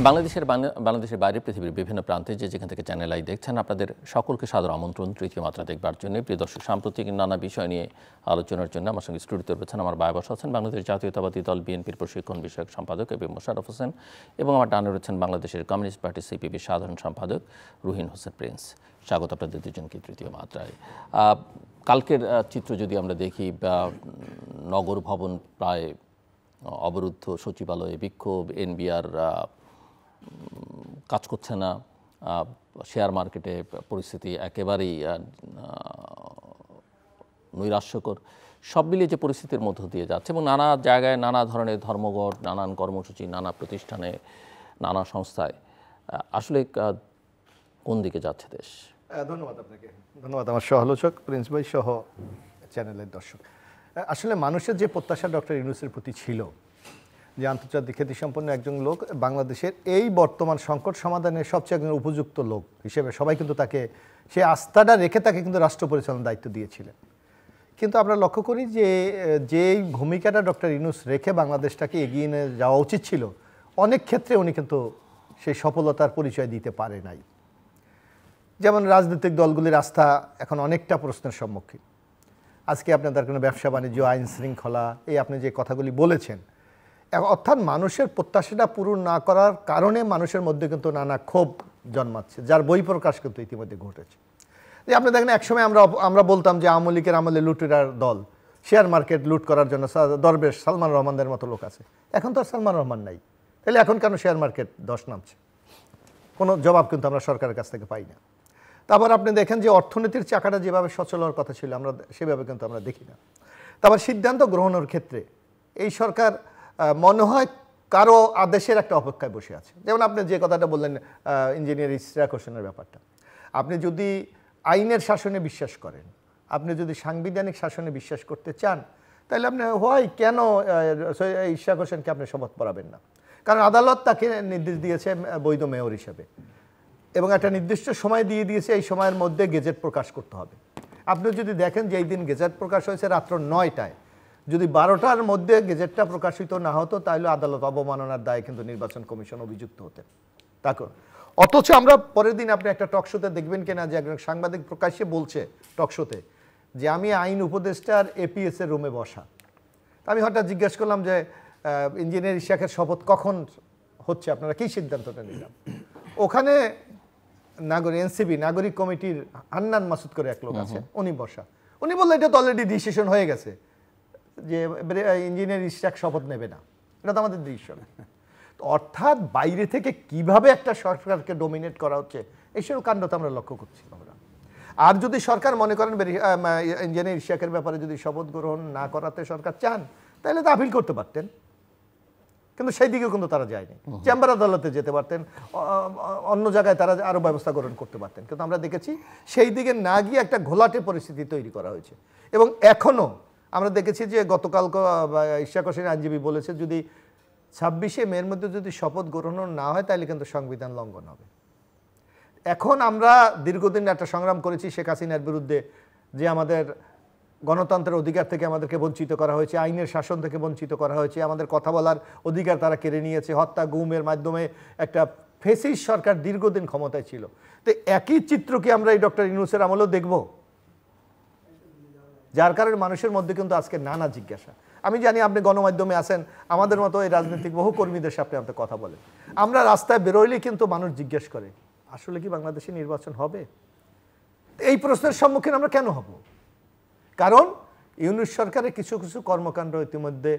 বাংলাদেশের বাইরে পৃথিবীর বিভিন্ন প্রান্তে যেখান থেকে চ্যানেল আই দেখছেন, আপনাদের সকলকে সাদর আমন্ত্রণ তৃতীয় মাত্রা দেখবার জন্য। প্রিয় দর্শক, সাম্প্রতিক নানা বিষয় নিয়ে আলোচনার জন্য আমার সঙ্গে স্টুডিওতে রয়েছেন আমার বাবা আছেন বাংলাদেশ জাতীয়তাবাদী দল বিএনপির প্রশিক্ষণ বিষয়ক সম্পাদক এবং মোশাররফ হোসেন, এবং আমার ডানে রয়েছেন বাংলাদেশের কমিউনিস্ট পার্টি সিপিবির সাধারণ সম্পাদক রুহিন হোসেন প্রিন্স। স্বাগত আপনাদের দুজনকে তৃতীয় মাত্রায়। কালকের চিত্র যদি আমরা দেখি, নগর ভবন প্রায় অবরুদ্ধ, সচিবালয়ে বিক্ষোভ, এনবিআর কাজ করছে না, শেয়ার মার্কেটে পরিস্থিতি একেবারেই নৈরাশ্যকর। সব মিলিয়ে যে পরিস্থিতির মধ্য দিয়ে যাচ্ছে এবং নানা জায়গায় নানা ধরনের ধর্মঘট, নানান কর্মসূচি, নানা প্রতিষ্ঠানে, নানা সংস্থায়, আসলে কোন দিকে যাচ্ছে দেশ? ধন্যবাদ আপনাকে, ধন্যবাদ আমার সহ-আলোচক প্রিন্স ভাই সহ চ্যানেলের দর্শক। আসলে মানুষের যে প্রত্যাশা ডক্টর ইউনূসের প্রতি ছিল, যে আন্তর্জাতিক খ্যাতিসম্পন্ন একজন লোক, বাংলাদেশের এই বর্তমান সংকট সমাধানের সবচেয়ে একজন উপযুক্ত লোক হিসেবে সবাই কিন্তু তাকে সেই আস্থাটা রেখে তাকে কিন্তু রাষ্ট্র পরিচালনার দায়িত্ব দিয়েছিলেন। কিন্তু আমরা লক্ষ্য করি যে যেই ভূমিকাটা ডক্টর ইউনূস রেখে বাংলাদেশটাকে এগিয়ে নিয়ে যাওয়া উচিত ছিল, অনেক ক্ষেত্রে উনি কিন্তু সেই সফলতার পরিচয় দিতে পারে নাই। যেমন রাজনৈতিক দলগুলির আস্থা এখন অনেকটা প্রশ্নের সম্মুখীন। আজকে আপনাদের কোনো ব্যবসা বাণিজ্য, আইন শৃঙ্খলা, এই আপনি যে কথাগুলি বলেছেন, অর্থাৎ মানুষের প্রত্যাশাটা পূরণ না করার কারণে মানুষের মধ্যে কিন্তু নানা ক্ষোভ জন্মাচ্ছে, যার বহিঃপ্রকাশ কিন্তু ইতিমধ্যে ঘটেছে। যে আপনি দেখেন, একসময় আমরা বলতাম যে আওয়ামী লীগের আমলে লুটেরার দল, শেয়ার মার্কেট লুট করার জন্য দরবেশ সালমান রহমানদের মতো লোক আছে। এখন তো আর সালমান রহমান নাই, তাহলে এখন কেন শেয়ার মার্কেট ধস নামছে? কোনো জবাব কিন্তু আমরা সরকারের কাছ থেকে পাই না। তারপর আপনি দেখেন যে অর্থনীতির চাকাটা যেভাবে সচল হওয়ার কথা ছিল, আমরা সেভাবে কিন্তু আমরা দেখি না। তারপর সিদ্ধান্ত গ্রহণের ক্ষেত্রে এই সরকার মনে হয় কারো আদেশের একটা অপেক্ষায় বসে আছে। যেমন আপনি যে কথাটা বললেন ইঞ্জিনিয়ার ইশরাক হোসেনের ব্যাপারটা, আপনি যদি আইনের শাসনে বিশ্বাস করেন, আপনি যদি সাংবিধানিক শাসনে বিশ্বাস করতে চান, তাহলে আপনি কেন ইশরাক হোসেনকে আপনি শপথ পড়াবেন না? কারণ আদালত তাকে নির্দেশ দিয়েছে বৈধ মেয়র হিসেবে, এবং একটা নির্দিষ্ট সময় দিয়ে দিয়েছে, এই সময়ের মধ্যে গেজেট প্রকাশ করতে হবে। আপনি যদি দেখেন যে এই দিন গেজেট প্রকাশ হয়েছে রাত্র 9টায়, যদি 12টার মধ্যে গেজেটটা প্রকাশিত না হতো, তাহলে আদালত অবমাননার দায়ে কিন্তু নির্বাচন কমিশন অভিযুক্ত হতেন। তারপর অথচ আমরা পরের দিন আপনি একটা টকশোতে দেখবেন কিনা যে একজন সাংবাদিক প্রকাশ্যে বলছে টকশোতে যে আমি আইন উপদেষ্টার এপিএস এর রুমে বসা। আমি হঠাৎ জিজ্ঞেস করলাম যে ইঞ্জিনিয়ার ইশরাকের শপথ কখন হচ্ছে, আপনারা কী সিদ্ধান্তটা নিলাম? ওখানে এনসিপি নাগরিক কমিটির হান্নান মাসুদ করে এক লোক আছে, উনি বসা। উনি বললেন এটা তো অলরেডি ডিসিশন হয়ে গেছে যে ইঞ্জিনিয়ার ইশরাক শপথ নেবে না, এটা তো আমাদের ডিসিশন। অর্থাৎ বাইরে থেকে কিভাবে একটা সরকারকে ডোমিনেট করা হচ্ছে, এইসব কাণ্ড তো আমরা লক্ষ্য করছি আমরা। আর যদি সরকার মনে করেন ইঞ্জিনিয়ার ইশরাকের ব্যাপারে যদি শপথ গ্রহণ না করাতে সরকার চান, তাহলে তো আপিল করতে পারতেন, কিন্তু সেই দিকেও কিন্তু তারা যায়নি। চেম্বার আদালতে যেতে পারতেন, অন্য জায়গায় তারা আরও ব্যবস্থা গ্রহণ করতে পারতেন, কিন্তু আমরা দেখেছি সেই দিকে না গিয়ে একটা ঘোলাটে পরিস্থিতি তৈরি করা হয়েছে। এবং এখনও আমরা দেখেছি যে গতকালকে ইশরাক হোসেন আইনজীবী বলেছে যদি 26শে মের মধ্যে যদি শপথ গ্রহণ না হয়, তাহলে কিন্তু সংবিধান লঙ্ঘন হবে। এখন আমরা দীর্ঘদিন একটা সংগ্রাম করেছি শেখ হাসিনার বিরুদ্ধে, যে আমাদের গণতন্ত্রের অধিকার থেকে আমাদেরকে বঞ্চিত করা হয়েছে, আইনের শাসন থেকে বঞ্চিত করা হয়েছে, আমাদের কথা বলার অধিকার তারা কেড়ে নিয়েছে, হত্যা গুমের মাধ্যমে একটা ফেসিস্ট সরকার দীর্ঘদিন ক্ষমতায় ছিল। তো একই চিত্র কি আমরা এই ডক্টর ইউনূসের আমলেও দেখব? যার কারণে মানুষের মধ্যে কিন্তু আজকে নানা জিজ্ঞাসা। আমি জানি আপনি গণমাধ্যমে আছেন, আমাদের মতো এই রাজনৈতিক বহু কর্মীদের সাথে আপনি কথা বলেন, আমরা রাস্তায় বেরোইলেই কিন্তু মানুষ জিজ্ঞেস করে আসলে কি বাংলাদেশে নির্বাচন হবে? এই প্রশ্নের সম্মুখীন আমরা কেন হব? কারণ ইউনূস সরকারের কিছু কিছু কর্মকাণ্ড ইতিমধ্যে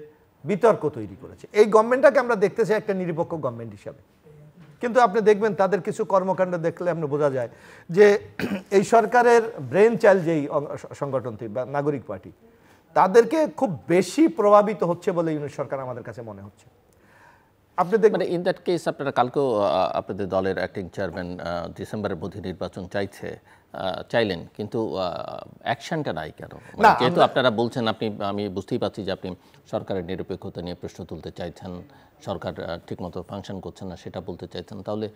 বিতর্ক তৈরি করেছে। এই গভর্নমেন্টটাকে আমরা দেখতে চাই একটা নিরপেক্ষ গভর্নমেন্ট হিসাবে, কিন্তু আপনি দেখবেন তাদের কিছু কর্মকাণ্ড দেখলে আপনি বোঝা যায় যে এই সরকারের ব্রেন চাইল্ড যেই সংগঠনটি বা নাগরিক পার্টি, তাদেরকে খুব বেশি প্রভাবিত হচ্ছে বলে ইউনূস সরকার আমাদের কাছে মনে হচ্ছে। আপনি দেখবেন ইন দ্যাট কেস আপনারা কালকেও আপনাদের দলের অ্যাক্টিং চেয়ারম্যান ডিসেম্বরের মধ্যে নির্বাচন চাইলেন, কিন্তু অ্যাকশনটা নাই কেন? যেহেতু আপনারা বলছেন, আমি বুঝতেই পারছি যে আপনি সরকারের নিরপেক্ষতা নিয়ে প্রশ্ন তুলতে চাইছেন, সরকার ঠিকমতো ফাংশন করছে না সেটা বলতে চাইছেন, তাহলে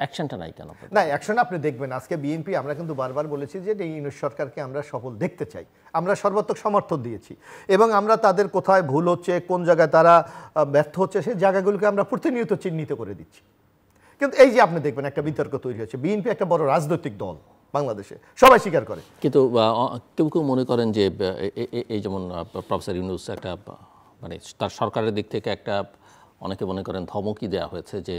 অ্যাকশনটা নাই কেন? না, অ্যাকশন আপনি দেখবেন আজকে বিএনপি, আমরা কিন্তু বারবার বলেছি যে এই ইউনূস সরকারকে আমরা সফল দেখতে চাই, আমরা সর্বাত্মক সমর্থন দিয়েছি এবং আমরা তাদের কোথায় ভুল হচ্ছে, কোন জায়গায় তারা ব্যর্থ হচ্ছে, সেই জায়গাগুলোকে আমরা প্রতিনিয়ত চিহ্নিত করে দিচ্ছি। কিন্তু এই যে আপনি দেখবেন একটা বিতর্ক তৈরি হচ্ছে, বিএনপি একটা বড় রাজনৈতিক দল বাংলাদেশে, সবাই স্বীকার করে। কিন্তু কেউ কেউ মনে করেন যে এই যেমন প্রফেসর ইউনূস একটা মানে তার সরকারের দিক থেকে একটা অনেকে মনে করেন ধমকি দেওয়া হয়েছে যে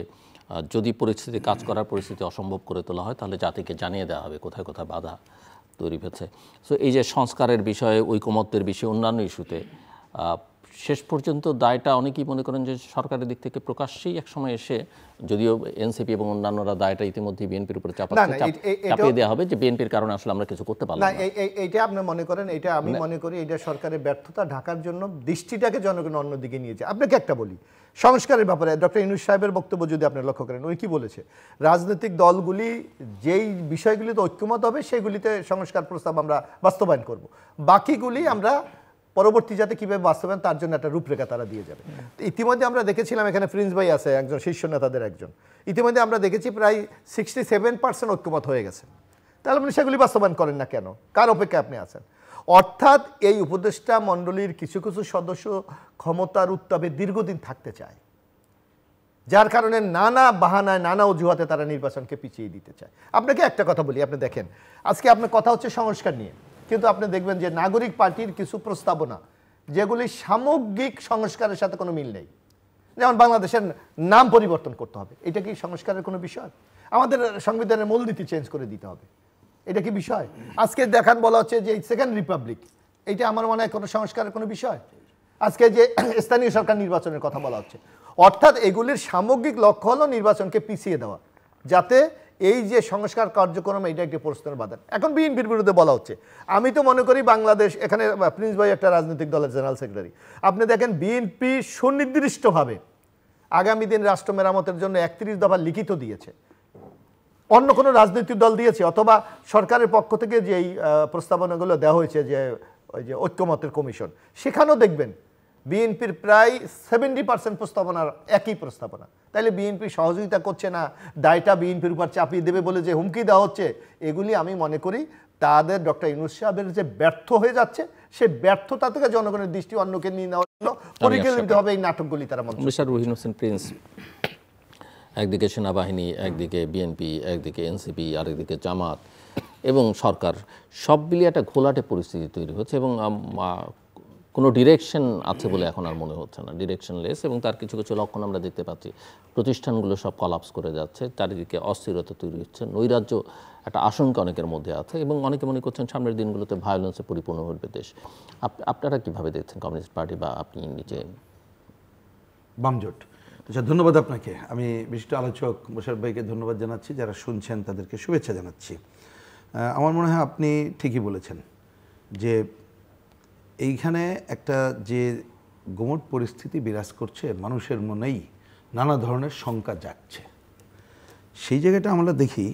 যদি পরিস্থিতি কাজ করার পরিস্থিতি অসম্ভব করে তোলা হয় তাহলে জাতিকে জানিয়ে দেওয়া হবে কোথায় কোথায় বাধা তৈরি হয়েছে। সো এই যে সংস্কারের বিষয়ে, ঐকমত্যের বিষয়ে, অন্যান্য ইস্যুতে শেষ পর্যন্ত দায়টা অনেকেই মনে করেন যে সরকারের দিক থেকে প্রকাশ্যেই একসময় এসে, যদিও এনসিপি এবং অন্যান্যরা দায়টা ইতিমধ্যে বিএনপির উপরে চাপিয়ে দেওয়া হবে যে বিএনপির কারণে আসলে আমরা কিছু করতে পারলাম না। এইটা আপনি মনে করেন, এটা আমি মনে করি এটা সরকারের ব্যর্থতা ঢাকার জন্য দৃষ্টিটাকে জনগণ অন্যদিকে নিয়েছে। আপনাকে একটা বলি, সংস্কারের ব্যাপারে ডক্টর ইউনূস সাহেবের বক্তব্য যদি আপনি লক্ষ্য করেন, ওই কি বলেছে, রাজনৈতিক দলগুলি যেই বিষয়গুলিতে ঐক্যমত হবে সেগুলিতে সংস্কার প্রস্তাব আমরা বাস্তবায়ন করব, বাকিগুলি আমরা পরবর্তী যাতে কীভাবে বাস্তবায়ন তার জন্য একটা রূপরেখা তারা দিয়ে যাবে। ইতিমধ্যে আমরা দেখেছিলাম, এখানে প্রিন্স ভাই আছে একজন শীর্ষ নেতাদের একজন, ইতিমধ্যে আমরা দেখেছি প্রায় 67% ঐক্যমত হয়ে গেছে। তাহলে আপনি সেগুলি বাস্তবায়ন করেন না কেন? কার অপেক্ষায় আপনি আছেন? অর্থাৎ এই উপদেষ্টা মণ্ডলীর কিছু কিছু সদস্য ক্ষমতার উত্তাপে দীর্ঘদিন থাকতে চায়, যার কারণে নানা বাহানায়, নানা অজুহাতে তারা নির্বাচনকে পিছিয়ে দিতে চায়। আপনাকে একটা কথা বলি, আপনি দেখেন আজকে আপনার কথা হচ্ছে সংস্কার নিয়ে, কিন্তু আপনি দেখবেন যে নাগরিক পার্টির কিছু প্রস্তাবনা যেগুলি সামগ্রিক সংস্কারের সাথে কোনো মিল নেই, যেমন বাংলাদেশের নাম পরিবর্তন করতে হবে, এটা কি সংস্কারের কোনো বিষয়? আমাদের সংবিধানের মূলনীতি চেঞ্জ করে দিতে হবে, এটা কি বিষয়? আজকে দেখান বলা হচ্ছে যে সেকেন্ড রিপাবলিক, এটা আমার মনে হয় কোনো সংস্কারের কোনো বিষয়? আজকে যে স্থানীয় সরকার নির্বাচনের কথা বলা হচ্ছে, অর্থাৎ এগুলির সামগ্রিক লক্ষ্য হলো নির্বাচনকে পিছিয়ে দেওয়া, যাতে এই যে সংস্কার কার্যক্রম এটা একটি প্রশ্নের বাধা। এখন বিএনপির বিরুদ্ধে বলা হচ্ছে, আমি তো মনে করি বাংলাদেশ, এখানে প্রিন্স ভাই একটা রাজনৈতিক দলের জেনারেল সেক্রেটারি, আপনি দেখেন বিএনপি সুনির্দিষ্টভাবে আগামী দিন রাষ্ট্র মেরামতের জন্য 31 দফা লিখিত দিয়েছে, অন্য কোনো রাজনৈতিক দল দিয়েছে অথবা সরকারের পক্ষ থেকে যেই প্রস্তাবনাগুলো দেওয়া হয়েছে, যে ওই যে ঐক্যমতের কমিশন, সেখানেও দেখবেন বিএনপির প্রায় 70% প্রস্তাবনার একই প্রস্তাবনা। তাইলে বিএনপি সহযোগিতা করছে না, দায়টা বিএনপির উপর চাপিয়ে দেবে বলে যে হুমকি দেওয়া হচ্ছে, এগুলি আমি মনে করি তাদের ডক্টর ইউনূস সাহেবের যে ব্যর্থ হয়ে যাচ্ছে, সেই ব্যর্থতা থেকে জনগণের দৃষ্টি অন্যকে নিয়ে নেওয়ার জন্য পরিচালিত হবে এই নাটকগুলি তারা মনে মিস্টার রুহিন হোসেন প্রিন্স, একদিকে সেনাবাহিনী, একদিকে বিএনপি, একদিকে এনসিপি, আরেকদিকে জামাত এবং সরকার, সব মিলিয়ে একটা ঘোলাটে পরিস্থিতি তৈরি হচ্ছে এবং কোনো ডিরেকশন আছে বলে এখন আর মনে হচ্ছে না, ডিরেকশনলেস, এবং তার কিছু কিছু লক্ষণ আমরা দেখতে পাচ্ছি। প্রতিষ্ঠানগুলো সব কলাপস করে যাচ্ছে, চারিদিকে অস্থিরতা তৈরি হচ্ছে, নৈরাজ্য একটা আশঙ্কা অনেকের মধ্যে আছে এবং অনেকে মনে করছেন সামনের দিনগুলোতে ভায়োলেন্সে পরিপূর্ণ হবে দেশ। আপনারা কীভাবে দেখছেন কমিউনিস্ট পার্টি বা আপনি নিজে? বামজোট, আচ্ছা, ধন্যবাদ আপনাকে। আমি বিশিষ্ট আলোচক মোশাররফ ভাইকে ধন্যবাদ জানাচ্ছি, যারা শুনছেন তাদেরকে শুভেচ্ছা জানাচ্ছি। আমার মনে হয় আপনি ঠিকই বলেছেন যে এইখানে একটা যে গুমট পরিস্থিতি বিরাজ করছে, মানুষের মনেই নানা ধরনের শঙ্কা জাগছে। সেই জায়গাটা আমরা দেখি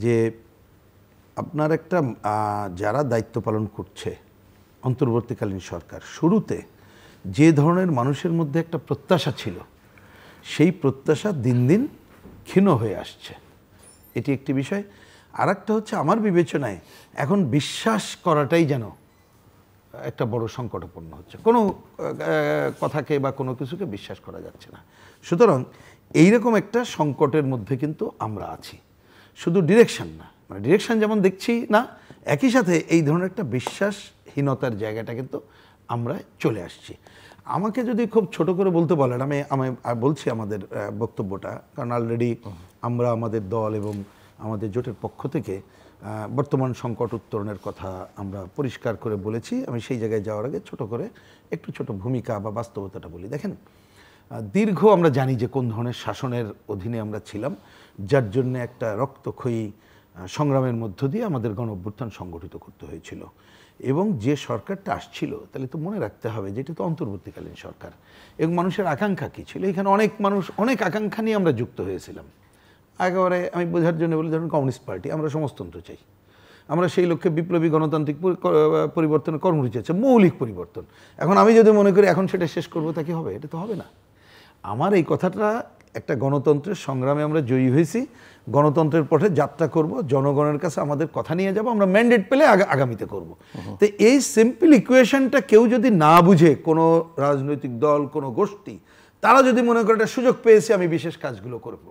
যে আপনার একটা যারা দায়িত্ব পালন করছে অন্তর্বর্তীকালীন সরকার, শুরুতে যে ধরনের মানুষের মধ্যে একটা প্রত্যাশা ছিল, সেই প্রত্যাশা দিন দিন ক্ষীণ হয়ে আসছে, এটি একটি বিষয়। আর একটা হচ্ছে আমার বিবেচনায় এখন বিশ্বাস করাটাই যেন একটা বড় সংকটাপন্ন হচ্ছে, কোনো কথাকে বা কোনো কিছুকে বিশ্বাস করা যাচ্ছে না। সুতরাং এইরকম একটা সংকটের মধ্যে কিন্তু আমরা আছি, শুধু ডিরেকশন না, মানে ডিরেকশন যেমন দেখছি না, একই সাথে এই ধরনের একটা বিশ্বাসহীনতার জায়গাটা কিন্তু আমরা চলে আসছি। আমাকে যদি খুব ছোট করে বলতে বলেন, আমি বলছি আমাদের বক্তব্যটা, কারণ অলরেডি আমরা আমাদের দল এবং আমাদের জোটের পক্ষ থেকে বর্তমান সংকট উত্তরণের কথা আমরা পরিষ্কার করে বলেছি। আমি সেই জায়গায় যাওয়ার আগে ছোট করে একটু ছোট ভূমিকা বা বাস্তবতাটা বলি। দেখেন, দীর্ঘ আমরা জানি যে কোন ধরনের শাসনের অধীনে আমরা ছিলাম, যার জন্য একটা রক্তক্ষয়ী সংগ্রামের মধ্য দিয়ে আমাদের গণ অভ্যুত্থান সংগঠিত করতে হয়েছিল। এবং যে সরকারটা আসছিল, তাহলে তো মনে রাখতে হবে যে এটা তো অন্তর্বর্তীকালীন সরকার, এবং মানুষের আকাঙ্ক্ষা কী ছিল। এখানে অনেক মানুষ অনেক আকাঙ্ক্ষা নিয়ে আমরা যুক্ত হয়েছিলাম। একেবারে আমি বোঝার জন্য বলি, ধরুন কমিউনিস্ট পার্টি, আমরা সমাজতন্ত্র চাই, আমরা সেই লক্ষ্যে বিপ্লবী গণতান্ত্রিক পরিবর্তনের কর্মসূচি আছে, মৌলিক পরিবর্তন। এখন আমি যদি মনে করি এখন সেটা শেষ করবো, তা কি হবে? এটা তো হবে না। আমার এই কথাটা একটা গণতন্ত্রের সংগ্রামে আমরা জয়ী হয়েছি, গণতন্ত্রের পথে যাত্রা করব, জনগণের কাছে আমাদের কথা নিয়ে যাব, আমরা ম্যান্ডেট পেলে আগামীতে করব। তো এই সিম্পল ইকুয়েশনটা কেউ যদি না বুঝে, কোনো রাজনৈতিক দল, কোনো গোষ্ঠী, তারা যদি মনে করে একটা সুযোগ পেয়েছে আমি বিশেষ কাজগুলো করব,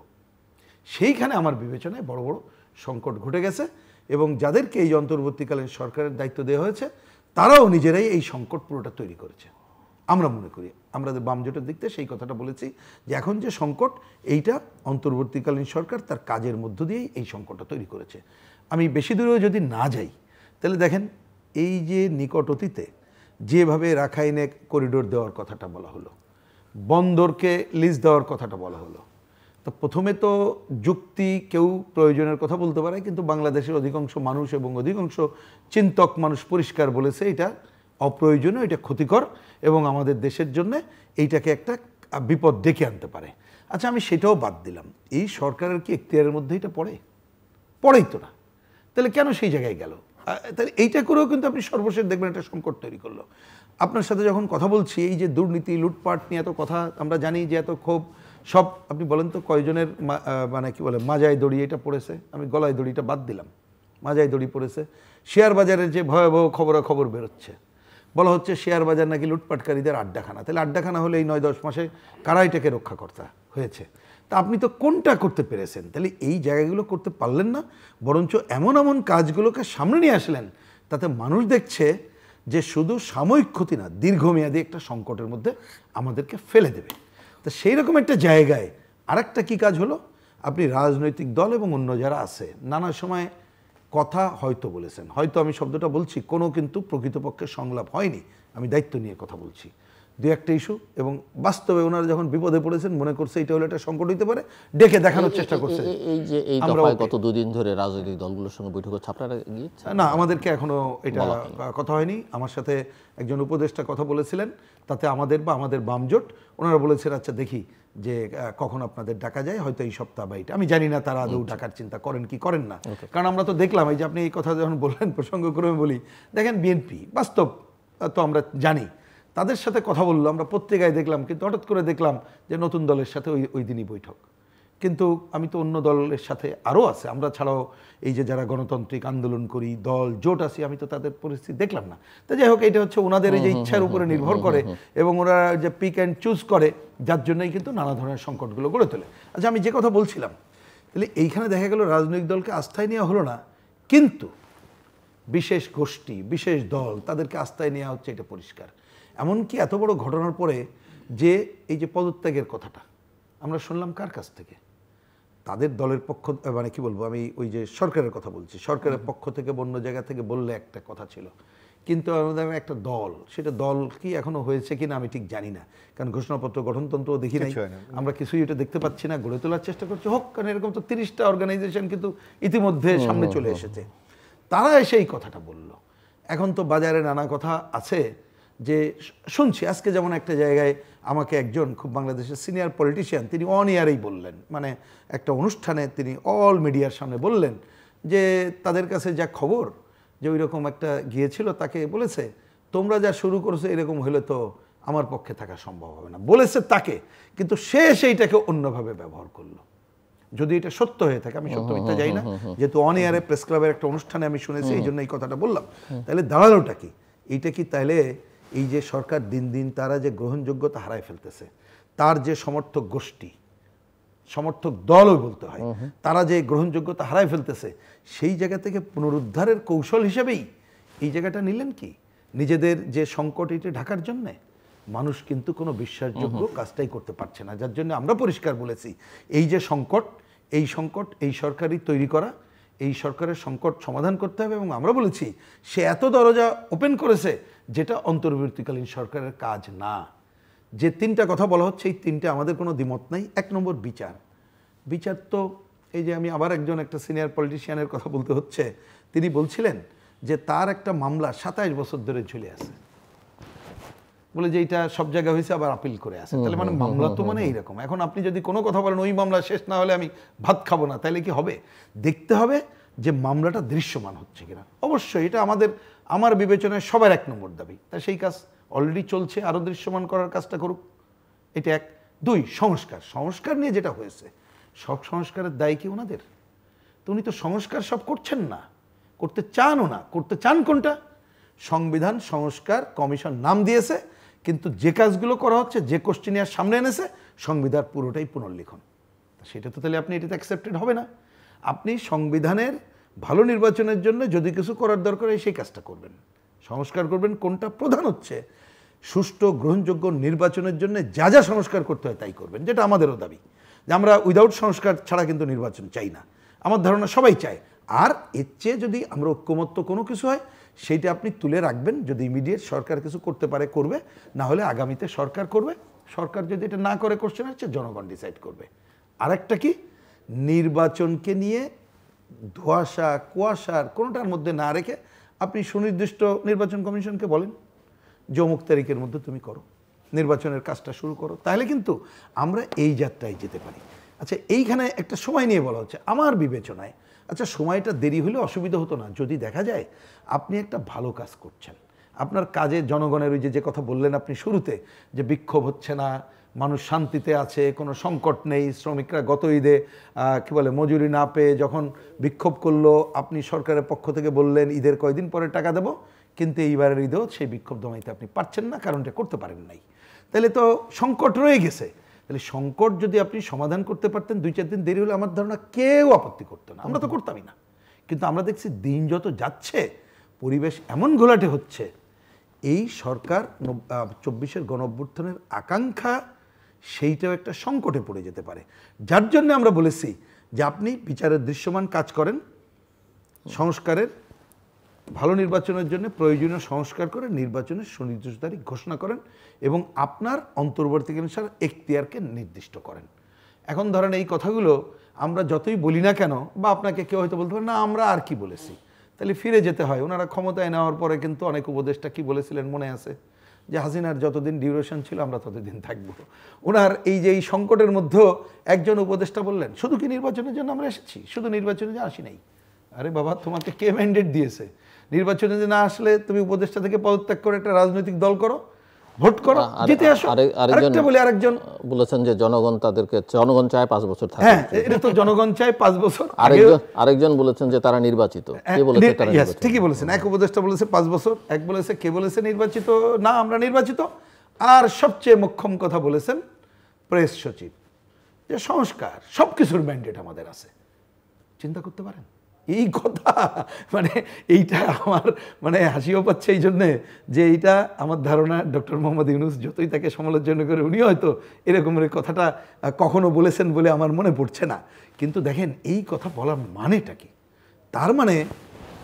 সেইখানে আমার বিবেচনায় বড় বড় সংকট ঘটে গেছে। এবং যাদেরকে এই অন্তর্বর্তীকালীন সরকারের দায়িত্ব দেওয়া হয়েছে তারাও নিজেরাই এই সংকট পুরোটা তৈরি করেছে। আমরা মনে করি, আমাদের বাম জোটের দিক থেকে সেই কথাটা বলেছি যে এখন যে সংকট, এইটা অন্তর্বর্তীকালীন সরকার তার কাজের মধ্য দিয়েই এই সংকটটা তৈরি করেছে। আমি বেশি দূরেও যদি না যাই, তাহলে দেখেন এই যে নিকট অতীতে যেভাবে রাখাইনে করিডোর দেওয়ার কথাটা বলা হলো, বন্দরকে লিজ দেওয়ার কথাটা বলা হলো, তো প্রথমে তো যুক্তি, কেউ প্রয়োজনের কথা বলতে পারে, কিন্তু বাংলাদেশের অধিকাংশ মানুষ এবং অধিকাংশ চিন্তক মানুষ পরিষ্কার বলেছে এটা অপ্রয়োজনীয়, এটা ক্ষতিকর এবং আমাদের দেশের জন্য এইটাকে একটা বিপদ ডেকে আনতে পারে। আচ্ছা, আমি সেটাও বাদ দিলাম, এই সরকারের কি এখতিয়ারের মধ্যে এটা পড়েই তো না, তাহলে কেন সেই জায়গায় গেল? তাহলে এইটা করেও কিন্তু আপনি সর্বশেষ দেখবেন একটা সংকট তৈরি করলো। আপনার সাথে যখন কথা বলছি, এই যে দুর্নীতি, লুটপাট নিয়ে এত কথা, আমরা জানি যে এত ক্ষোভ, সব আপনি বলেন তো কয়জনের মানে কি বলে মাজায় দড়ি এটা পড়েছে? আমি গলায় দড়িটা বাদ দিলাম, মাজায় দড়ি পড়েছে। শেয়ার বাজারের যে ভয়াবহ খবরাখবর বেরোচ্ছে, বলা হচ্ছে শেয়ার বাজার নাকি লুটপাটকারীদের আড্ডাখানা। তাহলে আড্ডাখানা হলে এই 9-10 মাসে কারা এটাকে রক্ষাকর্তা হয়েছে? তা আপনি তো কোনটা করতে পেরেছেন? তাহলে এই জায়গাগুলো করতে পারলেন না, বরঞ্চ এমন এমন কাজগুলোকে সামনে নিয়ে আসলেন, তাতে মানুষ দেখছে যে শুধু সাময়িক ক্ষতি না, দীর্ঘমেয়াদী একটা সংকটের মধ্যে আমাদেরকে ফেলে দেবে। তো সেই রকম একটা জায়গায় আরেকটা কী কাজ হলো, আপনি রাজনৈতিক দল এবং অন্য যারা আছে নানা সময় কথা হয়তো বলেছেন, হয়তো আমি শব্দটা বলছি, কোনো কিন্তু প্রকৃতপক্ষে সংলাপ হয়নি, আমি দায়িত্ব নিয়ে কথা বলছি, দু একটা ইস্যু, এবং বাস্তবে ওনারা যখন বিপদে পড়েছেন মনে করছে এটা হলে একটা সংকট হতে পারে, ডেকে দেখানোর চেষ্টা করছে। এই যে এই দফায় গত দুদিন ধরে রাজনৈতিক দলগুলোর সঙ্গে বৈঠক হচ্ছে, আপনারা গিয়েছেন? না, আমাদেরকে এখনো এটা কথা হয়নি। আমার সাথে একজন উপদেষ্টা কথা বলেছিলেন, তাতে আমাদের বা আমাদের বামজোট ওনারা বলেছেন আচ্ছা দেখি যে কখন আপনাদের ডাকা যায়, হয়তো এই সপ্তাহ বা এটা, আমি জানি না তারা আদৌ ডাকার চিন্তা করেন কি করেন না। কারণ আমরা তো দেখলাম, এই যে আপনি এই কথা যখন বললেন প্রসঙ্গক্রমে বলি, দেখেন বিএনপি বাস্তব তো আমরা জানি, তাদের সাথে কথা বললো, আমরা পত্রিকায় দেখলাম, কিন্তু হঠাৎ করে দেখলাম যে নতুন দলের সাথে ওই দিনই বৈঠক। কিন্তু আমি তো অন্য দলের সাথে আরও আছে, আমরা ছাড়াও এই যে যারা গণতান্ত্রিক আন্দোলন করি, দল জোট আছি, আমি তো তাদের পরিস্থিতি দেখলাম না। তো যাই হোক, এটা হচ্ছে ওনাদের এই যে ইচ্ছার উপরে নির্ভর করে এবং ওরা যে পিক অ্যান্ড চুজ করে, যার জন্যই কিন্তু নানা ধরনের সংকটগুলো গড়ে তোলে। আচ্ছা, আমি যে কথা বলছিলাম, তাহলে এইখানে দেখা গেল রাজনৈতিক দলকে আস্থায় নেওয়া হলো না, কিন্তু বিশেষ গোষ্ঠী, বিশেষ দল, তাদেরকে আস্থায় নেওয়া হচ্ছে, এটা পরিষ্কার। এমনকি এত বড় ঘটনার পরে যে এই যে পদত্যাগের কথাটা আমরা শুনলাম কার কাছ থেকে? তাদের দলের পক্ষ, মানে কি বলবো, আমি ওই যে সরকারের কথা বলছি, সরকারের পক্ষ থেকে অন্য জায়গা থেকে বললে একটা কথা ছিল, কিন্তু আমাদের একটা দল, সেটা দল কি এখনো হয়েছে কিনা আমি ঠিক জানি না, কারণ ঘোষণাপত্র গঠনতন্ত্র দেখি নাই, আমরা কিছুই এটা দেখতে পাচ্ছি না। গড়ে তোলার চেষ্টা করছে, হোক, কারণ এরকম তো 30টা অর্গানাইজেশন কিন্তু ইতিমধ্যে সামনে চলে এসেছে, তারা এসে এই কথাটা বলল। এখন তো বাজারে নানা কথা আছে, যে শুনছি আজকে যেমন একটা জায়গায় আমাকে একজন খুব বাংলাদেশের সিনিয়র পলিটিশিয়ান, তিনি অন ইয়ারেই বললেন, মানে একটা অনুষ্ঠানে তিনি অল মিডিয়ার সামনে বললেন যে তাদের কাছে যা খবর, যে ওই রকম একটা গিয়েছিল, তাকে বলেছে তোমরা যা শুরু করেছো এরকম হলে তো আমার পক্ষে থাকা সম্ভব হবে না, বলেছে তাকে, কিন্তু সে সেইটাকে অন্যভাবে ব্যবহার করলো। যদি এটা সত্য হয়ে থাকে, আমি সত্য মিথ্যা যাই না, যেহেতু অন ইয়ারে প্রেস ক্লাবের একটা অনুষ্ঠানে আমি শুনেছি, এই জন্য এই কথাটা বললাম। তাহলে দাঁড়ালোটা কি? এইটা কি তাহলে এই যে সরকার দিন দিন তারা যে গ্রহণযোগ্যতা হারায় ফেলতেছে, তার যে সমর্থক গোষ্ঠী, সমর্থক দলও বলতে হয়, তারা যে গ্রহণযোগ্যতা হারায় ফেলতেছে, সেই জায়গা থেকে পুনরুদ্ধারের কৌশল হিসেবেই এই জায়গাটা নিলেন কি নিজেদের যে সংকট, এটা ঢাকার জন্যে? মানুষ কিন্তু কোনো বিশ্বাসযোগ্য কাজটাই করতে পারছে না, যার জন্য আমরা পরিষ্কার বলেছি এই যে সংকট, এই সরকারই তৈরি করা, এই সরকারের সংকট সমাধান করতে হবে। এবং আমরা বলেছি সে এত দরজা ওপেন করেছে যেটা অন্তর্বর্তীকালীন সরকারের কাজ না। যে 3টা কথা বলা হচ্ছে, এই 3টে আমাদের কোনো দ্বিমত নাই। 1 নম্বর বিচার তো এই যে আমি আবার একটা সিনিয়র পলিটিশিয়ানের কথা বলতে হচ্ছে, তিনি বলছিলেন যে তার একটা মামলা 27 বছর ধরে ঝুলে আছে, বলে যে এটা সব জায়গায় হয়েছে, আবার আপিল করে আছে। তাহলে মানে মামলা তো মানে এইরকম। এখন আপনি যদি কোনো কথা বলেন ওই মামলা শেষ না হলে আমি ভাত খাবো না, তাহলে কি হবে? দেখতে হবে যে মামলাটা দৃশ্যমান হচ্ছে কিনা। অবশ্যই এটা আমার বিবেচনায় সবার 1 নম্বর দাবি, তাই সেই কাজ অলরেডি চলছে, আরও দৃশ্যমান করার কাজটা করুক, এটা এক। 2 সংস্কার, সংস্কার নিয়ে যেটা হয়েছে সব সংস্কারের দায় কি ওনাদের? তো উনি তো সংস্কার সব করছেন না, করতে চানও না। করতে চান কোনটা? সংবিধান সংস্কার কমিশন নাম দিয়েছে, কিন্তু যে কাজগুলো করা হচ্ছে, যে কোশ্চেনিয়ার সামনে এনেছে, সংবিধান পুরোটাই পুনর্লিখন। সেটা তো তাহলে আপনি এটাতে অ্যাকসেপ্টেড হবে না। আপনি সংবিধানের ভালো নির্বাচনের জন্য যদি কিছু করার দরকার হয় সেই কাজটা করবেন, সংস্কার করবেন। কোনটা প্রধান হচ্ছে সুষ্ঠু গ্রহণযোগ্য নির্বাচনের জন্য যা যা সংস্কার করতে হয় তাই করবেন, যেটা আমাদেরও দাবি, যে আমরা উইদাউট সংস্কার ছাড়া কিন্তু নির্বাচন চাই না। আমার ধারণা সবাই চায়। আর এর চেয়ে যদি আমরা ঐক্যমত্য কোনো কিছু হয় সেইটা আপনি তুলে রাখবেন, যদি ইমিডিয়েট সরকার কিছু করতে পারে করবে, না হলে আগামীতে সরকার করবে। সরকার যদি এটা না করে কোশ্চেন হচ্ছে জনগণ ডিসাইড করবে। আরেকটা কি, নির্বাচনকে নিয়ে ধোঁয়াশা কুয়াশার কোনোটার মধ্যে না রেখে আপনি সুনির্দিষ্ট নির্বাচন কমিশনকে বলেন যে অমুক তারিখের মধ্যে তুমি করো, নির্বাচনের কাজটা শুরু করো, তাহলে কিন্তু আমরা এই যাত্রায় যেতে পারি। আচ্ছা, এইখানে একটা সময় নিয়ে বলা হচ্ছে, আমার বিবেচনায় আচ্ছা সময়টা দেরি হলে অসুবিধা হতো না যদি দেখা যায় আপনি একটা ভালো কাজ করছেন, আপনার কাজে জনগণের ওই যে কথা বললেন আপনি শুরুতে, যে বিক্ষোভ হচ্ছে না, মানুষ শান্তিতে আছে, কোনো সংকট নেই, শ্রমিকরা গত ঈদে কী বলে মজুরি না পেয়ে যখন বিক্ষোভ করলো, আপনি সরকারের পক্ষ থেকে বললেন ঈদের কয়দিন পরে টাকা দেবো, কিন্তু এইবারের ঈদেও সেই বিক্ষোভ দমাইতে আপনি পারছেন না, কারণটা করতে পারেন নাই। তাহলে তো সংকট রয়ে গেছে। তাহলে সংকট যদি আপনি সমাধান করতে পারতেন 2-4 দিন দেরি হলে আমার ধারণা কেউ আপত্তি করতো না, আমরা তো করতামই না। কিন্তু আমরা দেখছি দিন যত যাচ্ছে পরিবেশ এমন ঘোলাটে হচ্ছে, এই সরকার 24-এর গণঅভ্যুত্থানের আকাঙ্ক্ষা সেইটাও একটা সংকটে পড়ে যেতে পারে। যার জন্য আমরা বলেছি যে আপনি বিচারের দৃশ্যমান কাজ করেন, সংস্কারের ভালো নির্বাচনের জন্য প্রয়োজনীয় সংস্কার করে নির্বাচনের সুনির্দিষ্ট তারিখ ঘোষণা করেন এবং আপনার অন্তর্বর্তীকালীন সরকার এখতিয়ারকে নির্দিষ্ট করেন। এখন ধরেন এই কথাগুলো আমরা যতই বলি না কেন, বা আপনাকে কেউ হয়তো বলতে পারে না আমরা আর কি বলেছি, তাহলে ফিরে যেতে হয়। ওনারা ক্ষমতায় নেওয়ার পরে কিন্তু অনেক উপদেষ্টা কি বলেছিলেন মনে আছে, যে হাসিনার যতদিন ডিউরেশন ছিল আমরা ততদিন থাকবো। ওনার এই যে এই সংকটের মধ্যেও একজন উপদেষ্টা বললেন শুধু কি নির্বাচনের জন্য আমরা এসেছি, শুধু নির্বাচনের জন্য আসি নাই। আরে বাবা, তোমাকে কে ম্যান্ডেট দিয়েছে? নির্বাচনে না আসলে তুমি উপদেষ্টা থেকে পদত্যাগ করে একটা রাজনৈতিক দল করো, ভোট করো, জিতে আসো। আরেকটা বলি, আরেকজন বলেছেন যে জনগণ চায় 5 বছর থাকবে। হ্যাঁ, এটা তো জনগণ চায় 5 বছর। আরেকজন বলেছেন যে তারা নির্বাচিত। কে বলেছে তারা নির্বাচিত? ঠিকই বলেছেন, এক উপদেষ্টা বলেছে 5 বছর, এক বলেছে, কে বলেছে নির্বাচিত না, আমরা নির্বাচিত। আর সবচেয়ে মোক্ষম কথা বলেছেন প্রেস সচিব, যে সংস্কার সবকিছুর ম্যান্ডেট আমাদের আছে। চিন্তা করতে পারেন এই কথা, মানে এইটা আমার মানে হাসিও পাচ্ছে এই জন্যে যে এইটা আমার ধারণা ডক্টর মোহাম্মদ ইউনূস যতই তাকে সমালোচনা করে উনি হয়তো এরকমের কথাটা কখনো বলেছেন বলে আমার মনে পড়ছে না। কিন্তু দেখেন এই কথা বলার মানেটা কি, তার মানে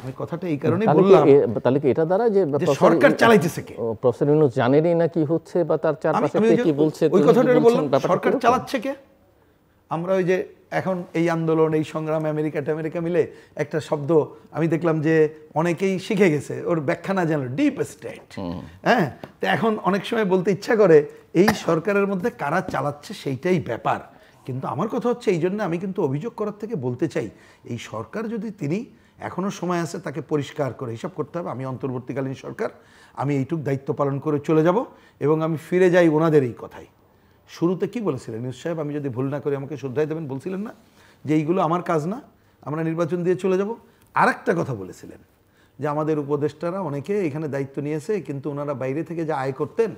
আমি কথাটা এই কারণেই বললাম, তাহলে কি এটা দ্বারা যে সরকার চালাইতেছে কে? প্রফেসর ইউনূস জানেনই না কি হচ্ছে বা তার চারপাশে কে কি বলছে, ওই কথাটা বললাম, সরকার চালাচ্ছে কে? আমরা ওই যে এখন এই আন্দোলন এই সংগ্রামে আমেরিকা মিলে একটা শব্দ আমি দেখলাম যে অনেকেই শিখে গেছে, ওর ব্যাখ্যা না জানলো ডিপ স্টেট। হ্যাঁ, তো এখন অনেক সময় বলতে ইচ্ছা করে এই সরকারের মধ্যে কারা চালাচ্ছে সেইটাই ব্যাপার। কিন্তু আমার কথা হচ্ছে এই জন্য আমি কিন্তু অভিযোগ করার থেকে বলতে চাই এই সরকার যদি তিনি এখনও সময় আছে তাকে পরিষ্কার করে হিসাব করতে হবে। আমি অন্তর্বর্তীকালীন সরকার, আমি এইটুক দায়িত্ব পালন করে চলে যাব এবং আমি ফিরে যাই ওনাদের এই কথাই। শুরুতে কি বলেছিলেন ইউনূস সাহেব, আমি যদি ভুল না করি আমাকে শ্রদ্ধায় দেবেন, বলছিলেন না যে এইগুলো আমার কাজ না, আমরা নির্বাচন দিয়ে চলে যাব। আরেকটা কথা বলেছিলেন যে আমাদের উপদেষ্টারা অনেকে এখানে দায়িত্ব নিয়েছে কিন্তু ওনারা বাইরে থেকে যা আয় করতেন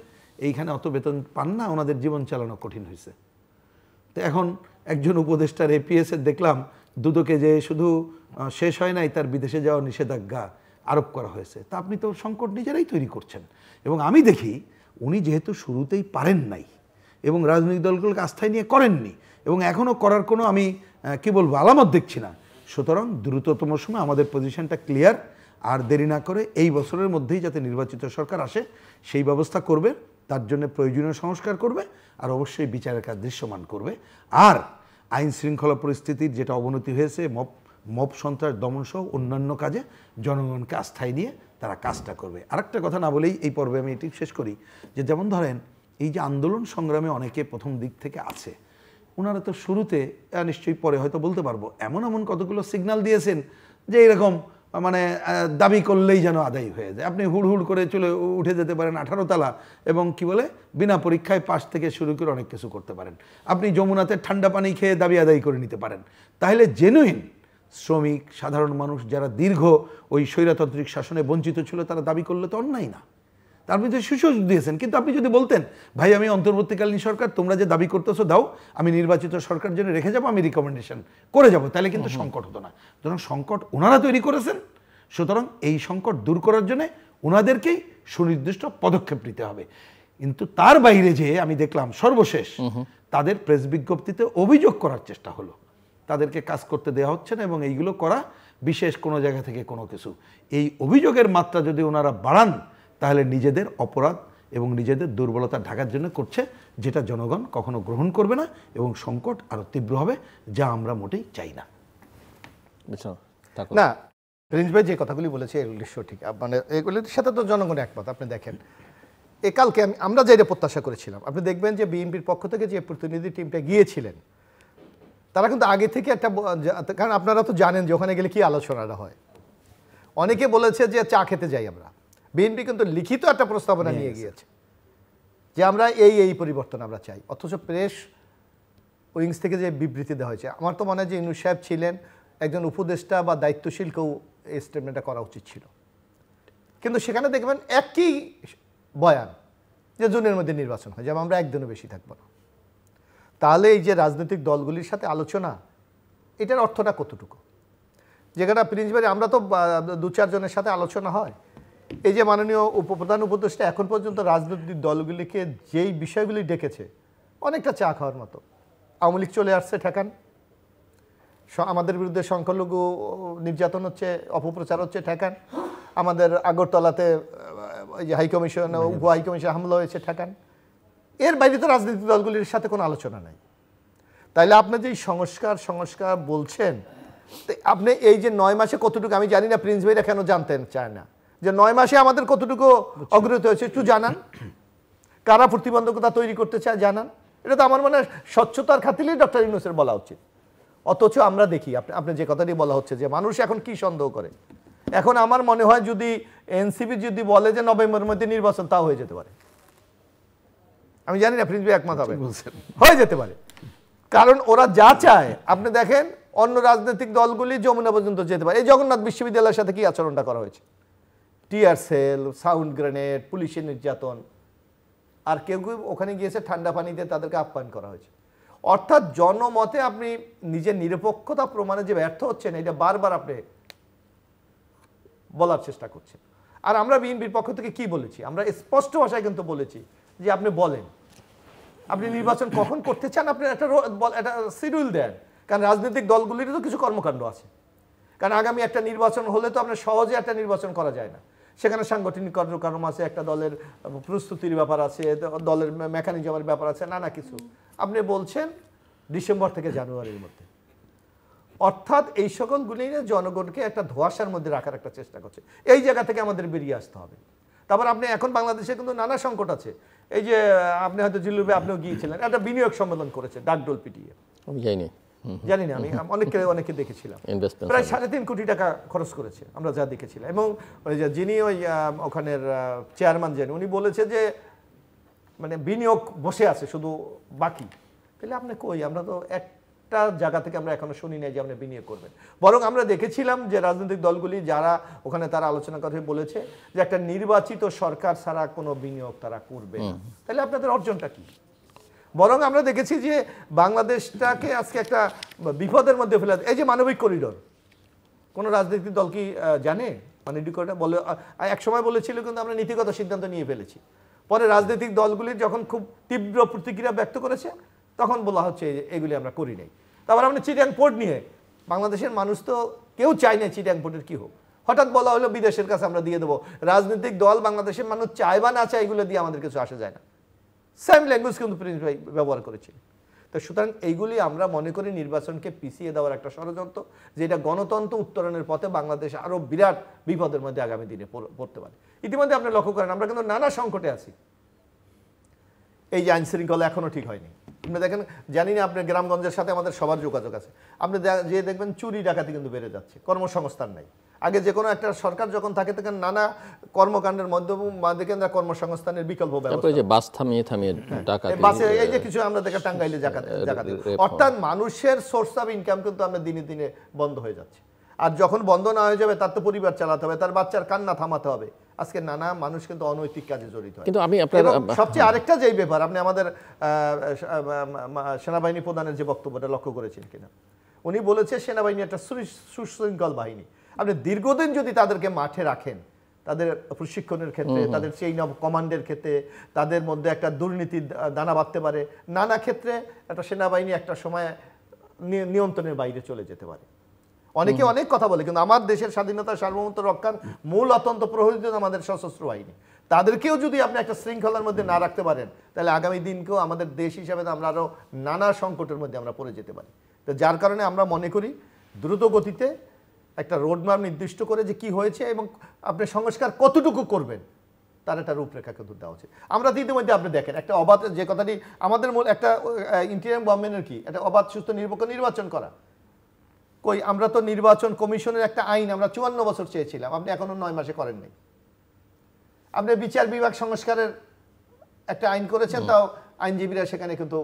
এইখানে অত বেতন পান না, ওনাদের জীবন চালানো কঠিন হয়েছে। তো এখন একজন উপদেষ্টার এপিএসের দেখলাম দুদকে যে শুধু শেষ হয় নাই, তার বিদেশে যাওয়ার নিষেধাজ্ঞা আরোপ করা হয়েছে। তা আপনি তো সংকট নিজেরাই তৈরি করছেন। এবং আমি দেখি উনি যেহেতু শুরুতেই পারেন নাই এবং রাজনৈতিক দলগুলোকে আস্থায় নিয়ে করেননি এবং এখনও করার কোনো আমি কি বলবো আলামত দেখছি না, সুতরাং দ্রুততম সময় আমাদের পজিশনটা ক্লিয়ার, আর দেরি না করে এই বছরের মধ্যেই যাতে নির্বাচিত সরকার আসে সেই ব্যবস্থা করবে, তার জন্য প্রয়োজনীয় সংস্কার করবে, আর অবশ্যই বিচারের কাজ দৃশ্যমান করবে। আর আইন শৃঙ্খলা পরিস্থিতির যেটা অবনতি হয়েছে, মব সন্ত্রাস দমন সহ অন্যান্য কাজে জনগণকে আস্থায় নিয়ে তারা কাজটা করবে। আরেকটা কথা না বলেই এই পর্বে আমি এটি শেষ করি, যে যেমন ধরেন এই যে আন্দোলন সংগ্রামে অনেকে প্রথম দিক থেকে আছে, ওনারা তো শুরুতে নিশ্চয়ই পরে হয়তো বলতে পারবো এমন কতগুলো সিগন্যাল দিয়েছেন যে এরকম মানে দাবি করলেই যেন আদায় হয়ে যায়। আপনি হুড় করে চলে উঠে যেতে পারেন 18 তলা এবং কি বলে বিনা পরীক্ষায় পাস থেকে শুরু করে অনেক কিছু করতে পারেন। আপনি যমুনাতে ঠান্ডা পানি খেয়ে দাবি আদায় করে নিতে পারেন। তাহলে জেনুইন শ্রমিক সাধারণ মানুষ যারা দীর্ঘ ওই স্বৈরতান্ত্রিক শাসনে বঞ্চিত ছিল তারা দাবি করলে তো অন্যায় না, তার মধ্যে সুযোগ দিয়েছেন। কিন্তু আপনি যদি বলতেন ভাই আমি অন্তর্বর্তীকালীন সরকার, তোমরা যে দাবি করতেছো দাও, আমি নির্বাচিত সরকার জন্য রেখে যাবো, আমি রিকমেন্ডেশন করে যাব, তাহলে কিন্তু সংকট হতো না। সুতরাং সংকট ওনারা তৈরি করেছেন, সুতরাং এই সংকট দূর করার জন্য ওনাদেরকেই সুনির্দিষ্ট পদক্ষেপ নিতে হবে। কিন্তু তার বাইরে যে আমি দেখলাম সর্বশেষ তাদের প্রেস বিজ্ঞপ্তিতে অভিযোগ করার চেষ্টা হলো, তাদেরকে কাজ করতে দেওয়া হচ্ছে না এবং এইগুলো করা বিশেষ কোনো জায়গা থেকে কোনো কিছু। এই অভিযোগের মাত্রা যদি ওনারা বাড়ান তাহলে নিজেদের অপরাধ এবং নিজেদের দুর্বলতা ঢাকার জন্য করছে, যেটা জনগণ কখনো গ্রহণ করবে না এবং সংকট আরো তীব্র হবে, যা আমরা মোটেই চাই না। না, প্রিন্স ভাই যে কথাগুলি বলেছে এগুলি সঠিক, মানে এগুলির সাথে তো জনগণ একমত। আপনি দেখেন কালকে আমরা যেটা প্রত্যাশা করেছিলাম, আপনি দেখবেন যে বিএনপির পক্ষ থেকে যে প্রতিনিধি টিমটা গিয়েছিলেন তারা কিন্তু আগে থেকে একটা, কারণ আপনারা তো জানেন যে ওখানে গেলে কি আলোচনাটা হয়। অনেকে বলেছে যে চা খেতে যাই আমরা, বিএনপি কিন্তু লিখিত একটা প্রস্তাবনা নিয়ে গিয়েছে যে আমরা এই পরিবর্তন আমরা চাই, অথচ প্রেস উইংস থেকে যে বিবৃতি দেওয়া হয়েছে, আমার তো মনে হয় যে ইউনূস সাহেব ছিলেন একজন উপদেষ্টা বা দায়িত্বশীল কেউ এই স্টেটমেন্টটা করা উচিত ছিল। কিন্তু সেখানে দেখবেন একই বয়ান যে জুনের মধ্যে নির্বাচন হয়, যেমন আমরা একদিনও বেশি থাকবো না। তাহলে এই যে রাজনৈতিক দলগুলির সাথে আলোচনা, এটার অর্থটা কতটুকু? যেখানে প্রিন্স ভাই আমরা তো 2-4 জনের সাথে আলোচনা হয়, এই যে মাননীয় উপপ্রধান উপদেষ্টা এখন পর্যন্ত রাজনৈতিক দলগুলিকে যেই বিষয়গুলি ডেকেছে অনেকটা চা খাওয়ার মতো। আওয়ামী লীগ চলে আসছে ঠেকান, আমাদের বিরুদ্ধে সংখ্যালঘু নির্যাতন হচ্ছে, অপপ্রচার হচ্ছে ঠেকান, আমাদের আগরতলাতে ওই যে হাইকমিশন উপ হাইকমিশন হামলা হয়েছে ঠেকান। এর বাইরে তো রাজনৈতিক দলগুলির সাথে কোনো আলোচনা নাই। তাইলে আপনি যে সংস্কার বলছেন, আপনি এই যে 9 মাসে কতটুকু, আমি জানি না প্রিন্স ভাইরা কেন জানতেন চায় না যে 9 মাসে আমাদের কতটুকু অগ্রগতি হয়েছে, একটু জানান। কারা প্রতিবন্ধকতা তৈরি করতে চায় জানান। এটা তো আমার মনে হয় স্বচ্ছতার খাতিরেই ডক্টর ইউনূসের বলা উচিত। অথচ আমরা দেখি আপনি যে কথাটি বলা হচ্ছে যে মানুষ এখন কি সন্দেহ করে, এখন আমার মনে হয় যদি এনসিপি যদি বলে যে নভেম্বরের মধ্যে নির্বাচন, তাও হয়ে যেতে পারে। আমি জানি না প্রিন্স ভাই একমত হবে, হয়ে যেতে পারে। কারণ ওরা যা চায়, আপনি দেখেন অন্য রাজনৈতিক দলগুলি যমুনা পর্যন্ত যেতে পারে। এই জগন্নাথ বিশ্ববিদ্যালয়ের সাথে কি আচরণটা করা হয়েছে, টিয়ার সেল, সাউন্ড গ্রেনেড, পুলিশের নির্যাতন, আর কেউ কেউ ওখানে গিয়েছে ঠান্ডা পানিতে তাদেরকে আপ্যায়ন করা হয়েছে। অর্থাৎ জনমতে আপনি নিজের নিরপেক্ষতা প্রমাণে যে ব্যর্থ হচ্ছেন, এটা বারবার আপনি বলার চেষ্টা করছেন। আর আমরা বিএনপির পক্ষ থেকে কি বলেছি, আমরা স্পষ্ট ভাষায় কিন্তু বলেছি যে আপনি বলেন আপনি নির্বাচন কখন করতে চান, আপনি একটা শিডিউল দেন। কারণ রাজনৈতিক দলগুলিরও তো কিছু কর্মকাণ্ড আছে, কারণ আগামী একটা নির্বাচন হলে তো আপনার সহজে একটা নির্বাচন করা যায় না। সেখানে সাংগঠনিক কার্যক্রম আছে, একটা দলের প্রস্তুতির ব্যাপার আছে, দলের মেকানিজমের ব্যাপার আছে, নানা কিছু। আপনি বলছেন ডিসেম্বর থেকে জানুয়ারির মধ্যে, অর্থাৎ এই সকলগুলি জনগণকে একটা ধোঁয়াশার মধ্যে রাখার একটা চেষ্টা করছে। এই জায়গা থেকে আমাদের বেরিয়ে আসতে হবে। তারপর আপনি এখন বাংলাদেশে কিন্তু নানা সংকট আছে। এই যে আপনি হয়তো জিল্লুবে আপনিও গিয়েছিলেন, একটা বিনিয়োগ সম্মেলন করেছে ডাকডোল পিটিয়ে, আমি যাইনি, জানি না, আমি অনেকে দেখেছিলাম, প্রায় 3.5 কোটি টাকা খরচ করেছে আমরা যা দেখেছিলাম। এবং ওই যে যিনি ওই ওখানের চেয়ারম্যান যিনি, উনি বলেছে যে মানে বিনিয়োগ বসে আছে শুধু বাকি। তাহলে আপনি কই, আমরা তো একটা জায়গা থেকে আমরা এখনো শুনি নাই যে আপনি বিনিয়োগ করবেন। বরং আমরা দেখেছিলাম যে রাজনৈতিক দলগুলি যারা ওখানে তারা আলোচনা কথা বলেছে যে একটা নির্বাচিত সরকার ছাড়া কোনো বিনিয়োগ তারা করবে না। তাহলে আপনাদের অর্জনটা কি? বরং আমরা দেখেছি যে বাংলাদেশটাকে আজকে একটা বিপদের মধ্যে ফেলে, এই যে মানবিক করিডোর, কোনো রাজনৈতিক দল কি জানে মানবিক করিডোর বলে? এক সময় বলেছিল, কিন্তু আমরা নীতিগত সিদ্ধান্ত নিয়ে ফেলেছি। পরে রাজনৈতিক দলগুলি যখন খুব তীব্র প্রতিক্রিয়া ব্যক্ত করেছে, তখন বলা হচ্ছে এগুলি আমরা করি নাই। তারপর আমরা চিটাং পোর্ট নিয়ে, বাংলাদেশের মানুষ তো কেউ চায় না চিটাং পোর্টের কি হোক, হঠাৎ বলা হলো বিদেশের কাছে আমরা দিয়ে দেবো। রাজনৈতিক দল বাংলাদেশের মানুষ চায় বা না চায়, এগুলো দিয়ে আমাদের কিছু আসা যায় না। সেম ল্যাঙ্গুয়েজ কিন্তু প্রিন্স ভাই ব্যবহার করেছিল। তো সুতরাং এইগুলি আমরা মনে করি নির্বাচনকে পিছিয়ে দেওয়ার একটা ষড়যন্ত্র, যেটা গণতন্ত্র উত্তরণের পথে বাংলাদেশ আরও বিরাট বিপদের মধ্যে আগামী দিনে পড়তে পারে। ইতিমধ্যে আপনি লক্ষ্য করেন আমরা কিন্তু নানা সংকটে আছি। এই যে আইন শৃঙ্খলা এখনও ঠিক হয়নি। আপনি দেখেন, জানি না আপনার গ্রামগঞ্জের সাথে আমাদের সবার যোগাযোগ আছে, আপনি যে দেখবেন চুরি ডাকাতি কিন্তু বেড়ে যাচ্ছে, কর্মসংস্থান নাই। আগে যে কোনো একটা সরকার যখন থাকে তখন নানা কর্মকাণ্ডের মাধ্যমে কর্মসংস্থানের বিকল্প ব্যবস্থা, তারপরে যে বাস থামিয়ে থামিয়ে ডাকাতি, বাসে এই যে কিছু আমরা দেখে টাঙ্গাইলে জাকাতি, অর্থাৎ মানুষের সোর্স অফ ইনকাম কিন্তু আমরা দিনে দিনে বন্ধ হয়ে যাচ্ছে। আর যখন বন্ধ না হয়ে যাবে তার তো পরিবার চালাতে হবে, তার বাচ্চার কান্না থামাতে হবে। আজকে নানা মানুষ কিন্তু অনৈতিক কাজে জড়িত হয়। কিন্তু আমি আপনার সবচেয়ে আরেকটা যেই ব্যাপার, আপনি আমাদের সেনাবাহিনী প্রধানের যে বক্তব্যটা লক্ষ্য করেছেন কিনা, উনি বলেছে সেনাবাহিনী একটা সুশৃঙ্খল বাহিনী। আপনি দীর্ঘদিন যদি তাদেরকে মাঠে রাখেন, তাদের প্রশিক্ষণের ক্ষেত্রে, তাদের চেইন অফ কমান্ডের ক্ষেত্রে, তাদের মধ্যে একটা দুর্নীতির দানা বাঁধতে পারে, নানা ক্ষেত্রে একটা সেনাবাহিনী একটা সময় নিয়ন্ত্রণের বাইরে চলে যেতে পারে। অনেকে অনেক কথা বলে, কিন্তু আমার দেশের স্বাধীনতা সার্বভৌমত্ব রক্ষার মূল অত্যন্ত প্রহরী আমাদের সশস্ত্র বাহিনী। তাদেরকেও যদি আপনি একটা শৃঙ্খলার মধ্যে না রাখতে পারেন, তাহলে আগামী দিনকেও আমাদের দেশ হিসাবে আমরা আরও নানা সংকটের মধ্যে আমরা পড়ে যেতে পারি। তো যার কারণে আমরা মনে করি দ্রুত গতিতে একটা রোডম্যাপ নির্দিষ্ট করে যে কি হয়েছে এবং আপনি সংস্কার কতটুকু করবেন তার একটা রূপরেখা কিন্তু দেওয়া উচিত। আমরা ইতিমধ্যে আপনি দেখেন একটা অবাধ, যে কথাটি আমাদের মূল একটা ইন্টারিম গভর্নমেন্টের কি একটা অবাধ সুস্থ নিরপেক্ষ নির্বাচন করা। কই, আমরা তো নির্বাচন কমিশনের একটা আইন আমরা 54 বছর চেয়েছিলাম, আপনি এখনো 9 মাসে করেন নাই। আপনি বিচার বিভাগ সংস্কারের একটা আইন করেছেন, তাও আইনজীবীরা সেখানে কিন্তু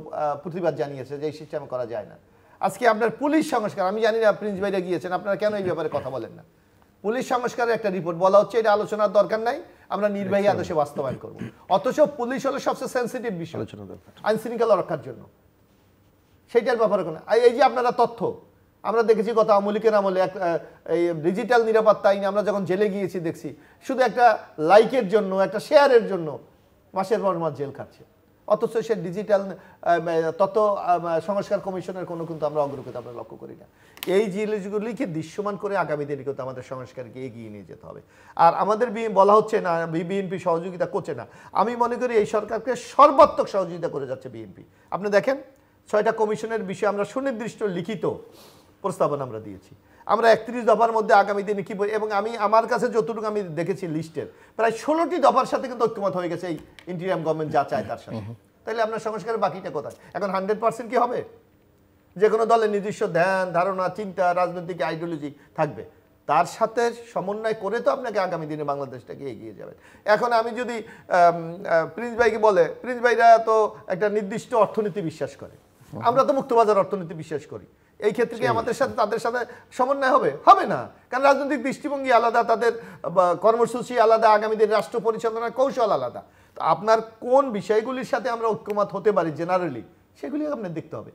প্রতিবাদ জানিয়েছে যে এই সিস্টেমে করা যায় না। আজকে আপনার পুলিশ সংস্কার, আমি জানি না প্রিন্স ভাইরা গিয়েছেন, আপনারা কেন এই ব্যাপারে কথা বলেন না? পুলিশ সংস্কারের একটা রিপোর্ট বলা হচ্ছে এটা আলোচনার দরকার নাই, আমরা নির্বাহী আদেশে বাস্তবায়ন করব। অথচ পুলিশ হলো সবচেয়ে সেন্সিটিভ বিষয় আইন শৃঙ্খলা রক্ষার জন্য, সেইটার ব্যাপারে কোনো। এই যে আপনারা তথ্য আমরা দেখেছি গত আওয়ামী লীগের আমলে এই ডিজিটাল নিরাপত্তা আইনে আমরা যখন জেলে গিয়েছি দেখছি শুধু একটা লাইকের জন্য, একটা শেয়ারের জন্য মাসের পর মাস জেল খাচ্ছে। অথচ সে ডিজিটাল তথ্য সংস্কার কমিশনের কোনো কিন্তু আমরা অগ্রগতি আমরা লক্ষ্য করি না। এই জিনিসগুলিকে দৃশ্যমান করে আগামী দিনে কিন্তু আমাদের সংস্কারকে এগিয়ে নিয়ে যেতে হবে। আর আমাদের বলা হচ্ছে না বিএনপি সহযোগিতা করছে না, আমি মনে করি এই সরকারকে সর্বাত্মক সহযোগিতা করে যাচ্ছে বিএনপি। আপনি দেখেন 6টা কমিশনের বিষয়ে আমরা সুনির্দিষ্ট লিখিত প্রস্তাবনা আমরা দিয়েছি। আমরা 31 দফার মধ্যে আগামী দিনে কি, এবং আমি আমার কাছে যতটুকু আমি দেখেছি লিস্টের প্রায় 16টি দফার সাথে কিন্তু ঐক্যমত হয়ে গেছে এই ইন্টিরিয়াম গভর্নমেন্ট যা চায় তার সাথে। তাহলে আপনার সংস্কারের বাকিটা কোথায়? এখন 100% কি হবে? যে কোনো দলের নিজস্ব ধ্যান ধারণা চিন্তা রাজনৈতিক আইডিওলজি থাকবে, তার সাথে সমন্বয় করে তো আপনাকে আগামী দিনে বাংলাদেশটাকে এগিয়ে যাবে। এখন আমি যদি প্রিন্স ভাইকে বলে, প্রিন্স ভাইরা তো একটা নির্দিষ্ট অর্থনীতি বিশ্বাস করে, আমরা তো মুক্তবাজার অর্থনীতি বিশ্বাস করি, এই ক্ষেত্রে কি আমাদের সাথে তাদের সাথে সমন্বয় হবে? হবে না, কারণ রাজনৈতিক দৃষ্টিভঙ্গি আলাদা, তাদের কর্মসূচি আলাদা, আগামী দিন রাষ্ট্র পরিচালনার কৌশল আলাদা। তো আপনার কোন বিষয়গুলির সাথে আমরা ঐক্যমত হতে পারি জেনারেলি, সেগুলি আপনার দেখতে হবে।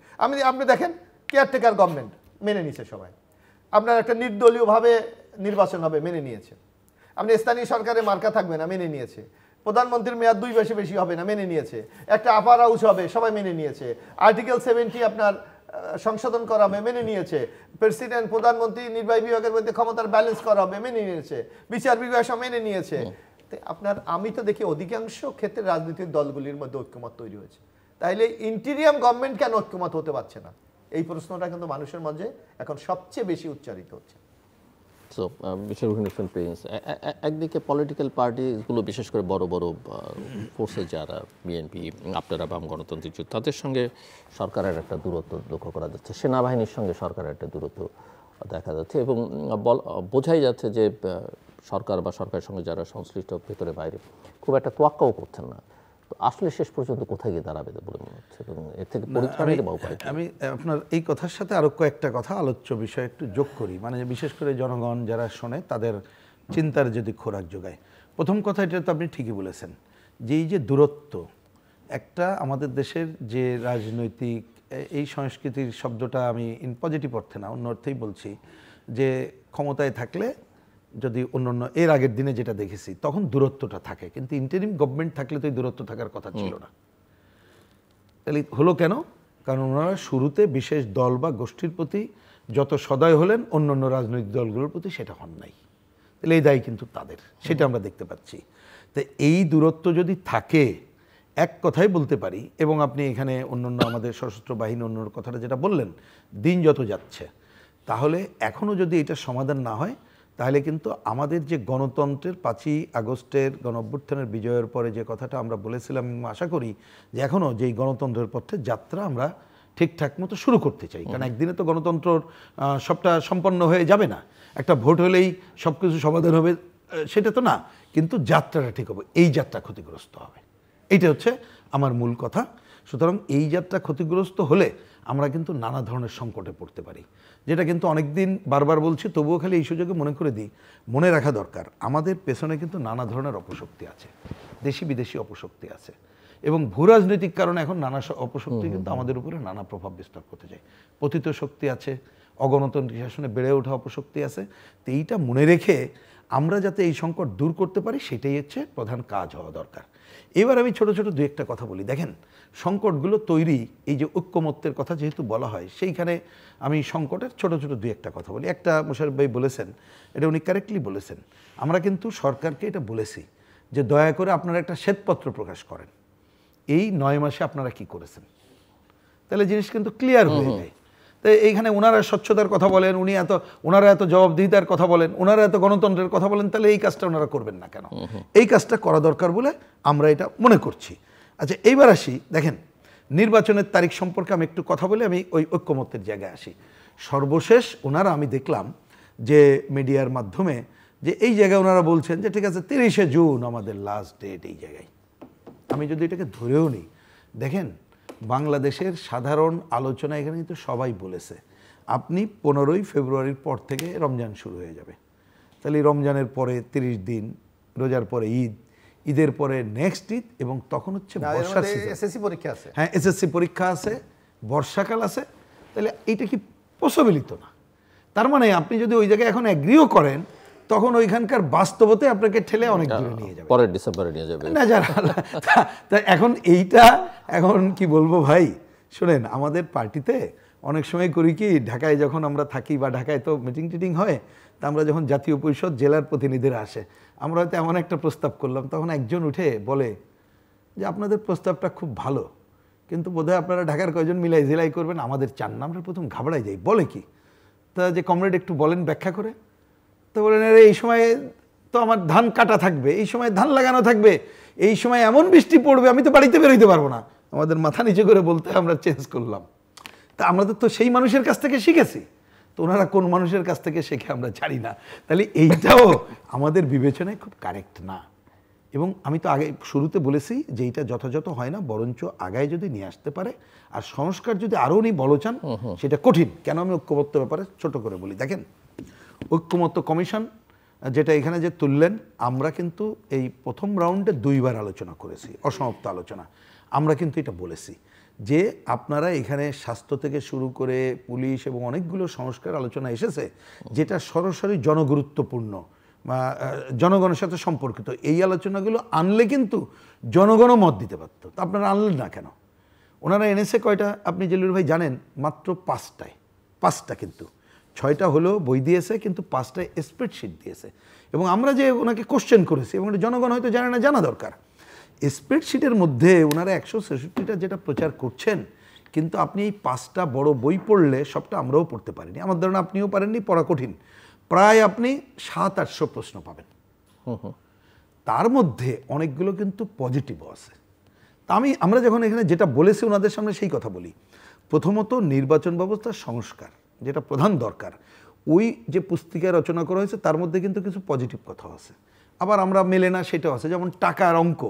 আপনি দেখেন কেয়ারটেকার গভর্নমেন্ট মেনে নিয়েছে সবাই, আপনার একটা নির্দলীয়ভাবে নির্বাচন হবে মেনে নিয়েছে, আপনি স্থানীয় সরকারে মার্কা থাকবে না মেনে নিয়েছে, প্রধানমন্ত্রীর মেয়াদ 2 মাসে বেশি হবে না মেনে নিয়েছে, একটা আপার হাউস হবে সবাই মেনে নিয়েছে, আর্টিকেল 70 আপনার সংশোধন করা হবে মেনে নিয়েছে, প্রেসিডেন্ট প্রধানমন্ত্রী নির্বাহী বিভাগের মধ্যে ক্ষমতার ব্যালেন্স করা হবে মেনে নিয়েছে, বিচার বিভাগ সব মেনে নিয়েছে। আপনার আমি তো দেখি অধিকাংশ ক্ষেত্রে রাজনৈতিক দলগুলির মধ্যে ঐক্যমত তৈরি হয়েছে, তাইলে ইন্টিরিয়াম গভর্নমেন্ট কেন ঐক্যমত হতে পারছে না? এই প্রশ্নটা কিন্তু মানুষের মধ্যে এখন সবচেয়ে বেশি উচ্চারিত হচ্ছে। সো প্রিন্স, একদিকে পলিটিক্যাল পার্টিগুলো বিশেষ করে বড় বড় ফোর্সেস যারা বিএনপি, আপনারা বাম গণতান্ত্রিক জোট, তাদের সঙ্গে সরকারের একটা দূরত্ব লক্ষ্য করা যাচ্ছে, সেনাবাহিনীর সঙ্গে সরকারের একটা দূরত্ব দেখা যাচ্ছে, এবং বোঝাই যাচ্ছে যে সরকার বা সরকারের সঙ্গে যারা সংশ্লিষ্ট ভেতরে বাইরে খুব একটা তোয়াক্কাও করছেন না। তো আসলে শেষ পর্যন্ত কোথায় গিয়ে দাঁড়াবে বলে মনে হচ্ছে, এবং এর থেকে পরিত্রাণের বা উপায়? আমি আপনার এই কথার সাথে আরও কয়েকটা কথা আলোচ্য বিষয় একটু যোগ করি, মানে বিশেষ করে জনগণ যারা শোনে তাদের চিন্তার যদি খোরাক যোগায়। প্রথম কথা, এটা তো আপনি ঠিকই বলেছেন যে এই যে দূরত্ব, একটা আমাদের দেশের যে রাজনৈতিক এই সংস্কৃতির শব্দটা আমি ইন পজিটিভ অর্থে না অন্য অর্থেই বলছি, যে ক্ষমতায় থাকলে যদি অন্য এর আগের দিনে যেটা দেখেছি তখন দূরত্বটা থাকে, কিন্তু ইন্টারিম গভর্নমেন্ট থাকলে তো এই দূরত্ব থাকার কথা ছিল না। তাহলে হলো কেন? কারণ ওনারা শুরুতে বিশেষ দল বা গোষ্ঠীর প্রতি যত সদয় হলেন অন্য রাজনৈতিক দলগুলোর প্রতি সেটা হন নাই। তাহলে এই দায় কিন্তু তাদের, সেটা আমরা দেখতে পাচ্ছি। তো এই দূরত্ব যদি থাকে, এক কথাই বলতে পারি, এবং আপনি এখানে অন্যান্য আমাদের সশস্ত্র বাহিনী অন্য কথাটা যেটা বললেন, দিন যত যাচ্ছে, তাহলে এখনও যদি এটা সমাধান না হয়, তাহলে কিন্তু আমাদের যে গণতন্ত্রের 5ই আগস্টের গণঅভ্যুত্থানের বিজয়ের পরে যে কথাটা আমরা বলেছিলাম, আশা করি যে এখনও যেই গণতন্ত্রের পথে যাত্রা আমরা ঠিকঠাক মতো শুরু করতে চাই, কারণ একদিনে তো গণতন্ত্র সবটা সম্পন্ন হয়ে যাবে না, একটা ভোট হলেই সব কিছু সমাধান হবে সেটা তো না, কিন্তু যাত্রাটা ঠিক হবে, এই যাত্রা ক্ষতিগ্রস্ত হবে, এইটা হচ্ছে আমার মূল কথা। সুতরাং এই যাত্রা ক্ষতিগ্রস্ত হলে আমরা কিন্তু নানা ধরনের সংকটে পড়তে পারি, যেটা কিন্তু অনেকদিন বারবার বলছি, তবুও খালি এই সুযোগে মনে করে দিই, মনে রাখা দরকার আমাদের পেছনে কিন্তু নানা ধরনের অপশক্তি আছে, দেশি বিদেশি অপশক্তি আছে, এবং ভূরাজনৈতিক কারণে এখন নানা অপশক্তি কিন্তু আমাদের উপরে নানা প্রভাব বিস্তার করতে চায়। পতিত শক্তি আছে, অগণতান্ত্রিক শাসনে বেড়ে ওঠা অপশক্তি আছে। তো এইটা মনে রেখে আমরা যাতে এই সংকট দূর করতে পারি সেটাই হচ্ছে প্রধান কাজ হওয়া দরকার। এবার আমি ছোট ছোট দু একটা কথা বলি। দেখেন, সংকটগুলো তৈরি, এই যে ঐক্যমত্যের কথা যেহেতু বলা হয়, সেইখানে আমি সংকটের ছোট ছোট দু একটা কথা বলি। একটা মোশাররফ ভাই বলেছেন, এটা উনি কারেক্টলি বলেছেন, আমরা কিন্তু সরকারকে এটা বলেছি যে দয়া করে আপনারা একটা শ্বেতপত্র প্রকাশ করেন, এই 9 মাসে আপনারা কি করেছেন, তাহলে জিনিস কিন্তু ক্লিয়ার হয়ে যায়। তো এইখানে ওনারা স্বচ্ছতার কথা বলেন, ওনারা এত জবাবদিহিতার কথা বলেন, ওনারা এত গণতন্ত্রের কথা বলেন, তাহলে এই কাজটা ওনারা করবেন না কেন? এই কাজটা করা দরকার বলে আমরা এটা মনে করছি। আচ্ছা, এইবার আসি, দেখেন নির্বাচনের তারিখ সম্পর্কে আমি একটু কথা বলে আমি ওই ঐক্যমত্যের জায়গায় আসি। সর্বশেষ ওনারা, আমি দেখলাম যে মিডিয়ার মাধ্যমে যে এই জায়গায় ওনারা বলছেন যে ঠিক আছে 30শে জুন আমাদের লাস্ট ডেট, এই জায়গায় আমি যদি এটাকে ধরেও নিই, দেখেন বাংলাদেশের সাধারণ আলোচনা এখানে কিন্তু সবাই বলেছে আপনি 15ই ফেব্রুয়ারির পর থেকে রমজান শুরু হয়ে যাবে, তাহলে রমজানের পরে 30 দিন, রোজার পরে ঈদ, ঈদের পরে নেক্সট ঈদ, এবং তখন হচ্ছে বর্ষার সিজন, এসএসসি পরীক্ষা আছে, হ্যাঁ এসএসসি পরীক্ষা আছে, বর্ষাকাল আছে, তাহলে এইটা কি পসিবিলিটি না? তার মানে আপনি যদি ওই জায়গায় এখন অ্যাগ্রিও করেন, তখন ওইখানকার বাস্তবতে আপনাকে ঠেলে অনেক দূরে নিয়ে যাবে, পরের ডিসেম্বরে নিয়ে যাবে না যারা। তা এখন এইটা এখন কি বলবো ভাই, শুনেন আমাদের পার্টিতে অনেক সময় করি কি, ঢাকায় যখন আমরা থাকি বা ঢাকায় তো মিটিং টিটিং হয়, তা আমরা যখন জাতীয় পরিষদ জেলার প্রতিনিধিরা আসে, আমরা হয়তো এমন একটা প্রস্তাব করলাম, তখন একজন উঠে বলে যে আপনাদের প্রস্তাবটা খুব ভালো, কিন্তু বোধহয় আপনারা ঢাকার কয়জন মিলাই জেলাই করবেন, আমাদের চান না। আমরা প্রথম ঘাবড়াই যাই, বলে কি? তা যে কমরেড একটু বলেন, ব্যাখ্যা করে। তো বলেন আরে এই সময়ে তো আমার ধান কাটা থাকবে, এই সময় ধান লাগানো থাকবে, এই সময় এমন বৃষ্টি পড়বে আমি তো বাড়িতে বেরোইতে পারবো না। আমাদের মাথা নিচে করে বলতে আমরা চেঞ্জ করলাম। তা আমাদের তো সেই মানুষের কাছ থেকে শিখেছি, তো ওনারা কোন মানুষের কাছ থেকে শেখে আমরা জানি না। তাহলে এইটাও আমাদের বিবেচনায় খুব কারেক্ট না। এবং আমি তো আগে শুরুতে বলেছি যে এইটা যথাযথ হয় না, বরঞ্চ আগায় যদি নিয়ে আসতে পারে, আর সংস্কার যদি আরও উনি বলো চান সেটা কঠিন। কেন আমি ঐক্যমত্য ব্যাপারে ছোট করে বলি, দেখেন ঐক্যমত্য কমিশন যেটা এখানে যে তুললেন, আমরা কিন্তু এই প্রথম রাউন্ডে 2বার আলোচনা করেছি, অসমাপ্ত আলোচনা। আমরা কিন্তু এটা বলেছি যে আপনারা এখানে স্বাস্থ্য থেকে শুরু করে পুলিশ এবং অনেকগুলো সংস্কার আলোচনা এসেছে, যেটা সরাসরি জনগুরুত্বপূর্ণ বা জনগণের সাথে সম্পর্কিত, এই আলোচনাগুলো আনলে কিন্তু জনগণও মত দিতে পারত। তো আপনারা আনলেন না কেন? ওনারা এনেছে কয়টা আপনি জলিল ভাই জানেন? মাত্র 5টা, কিন্তু 6টা হলো বই দিয়েছে, কিন্তু 5টা স্প্রেডশিট দিয়েছে। এবং আমরা যে ওনাকে কোশ্চেন করেছি, এবং জনগণ হয়তো জানে না, জানা দরকার। স্প্রেডশিটের মধ্যে ওনারা 166টা যেটা প্রচার করছেন, কিন্তু আপনি এই 5টা বড় বই পড়লে সবটা আমরাও পড়তে পারিনি, আমার ধারণা আপনিও পারেননি, পড়া কঠিন। প্রায় আপনি 700-800 প্রশ্ন পাবেন, তার মধ্যে অনেকগুলো কিন্তু পজিটিভও আছে। তা আমরা যখন এখানে যেটা বলেছি ওনাদের সামনে সেই কথা বলি। প্রথমত নির্বাচন ব্যবস্থার সংস্কার যেটা প্রধান দরকার, ওই যে পুস্তিকা রচনা করা হয়েছে তার মধ্যে কিন্তু কিছু পজিটিভ কথা আছে, আবার আমরা মেলে না সেটাও আছে। যেমন টাকার অঙ্ক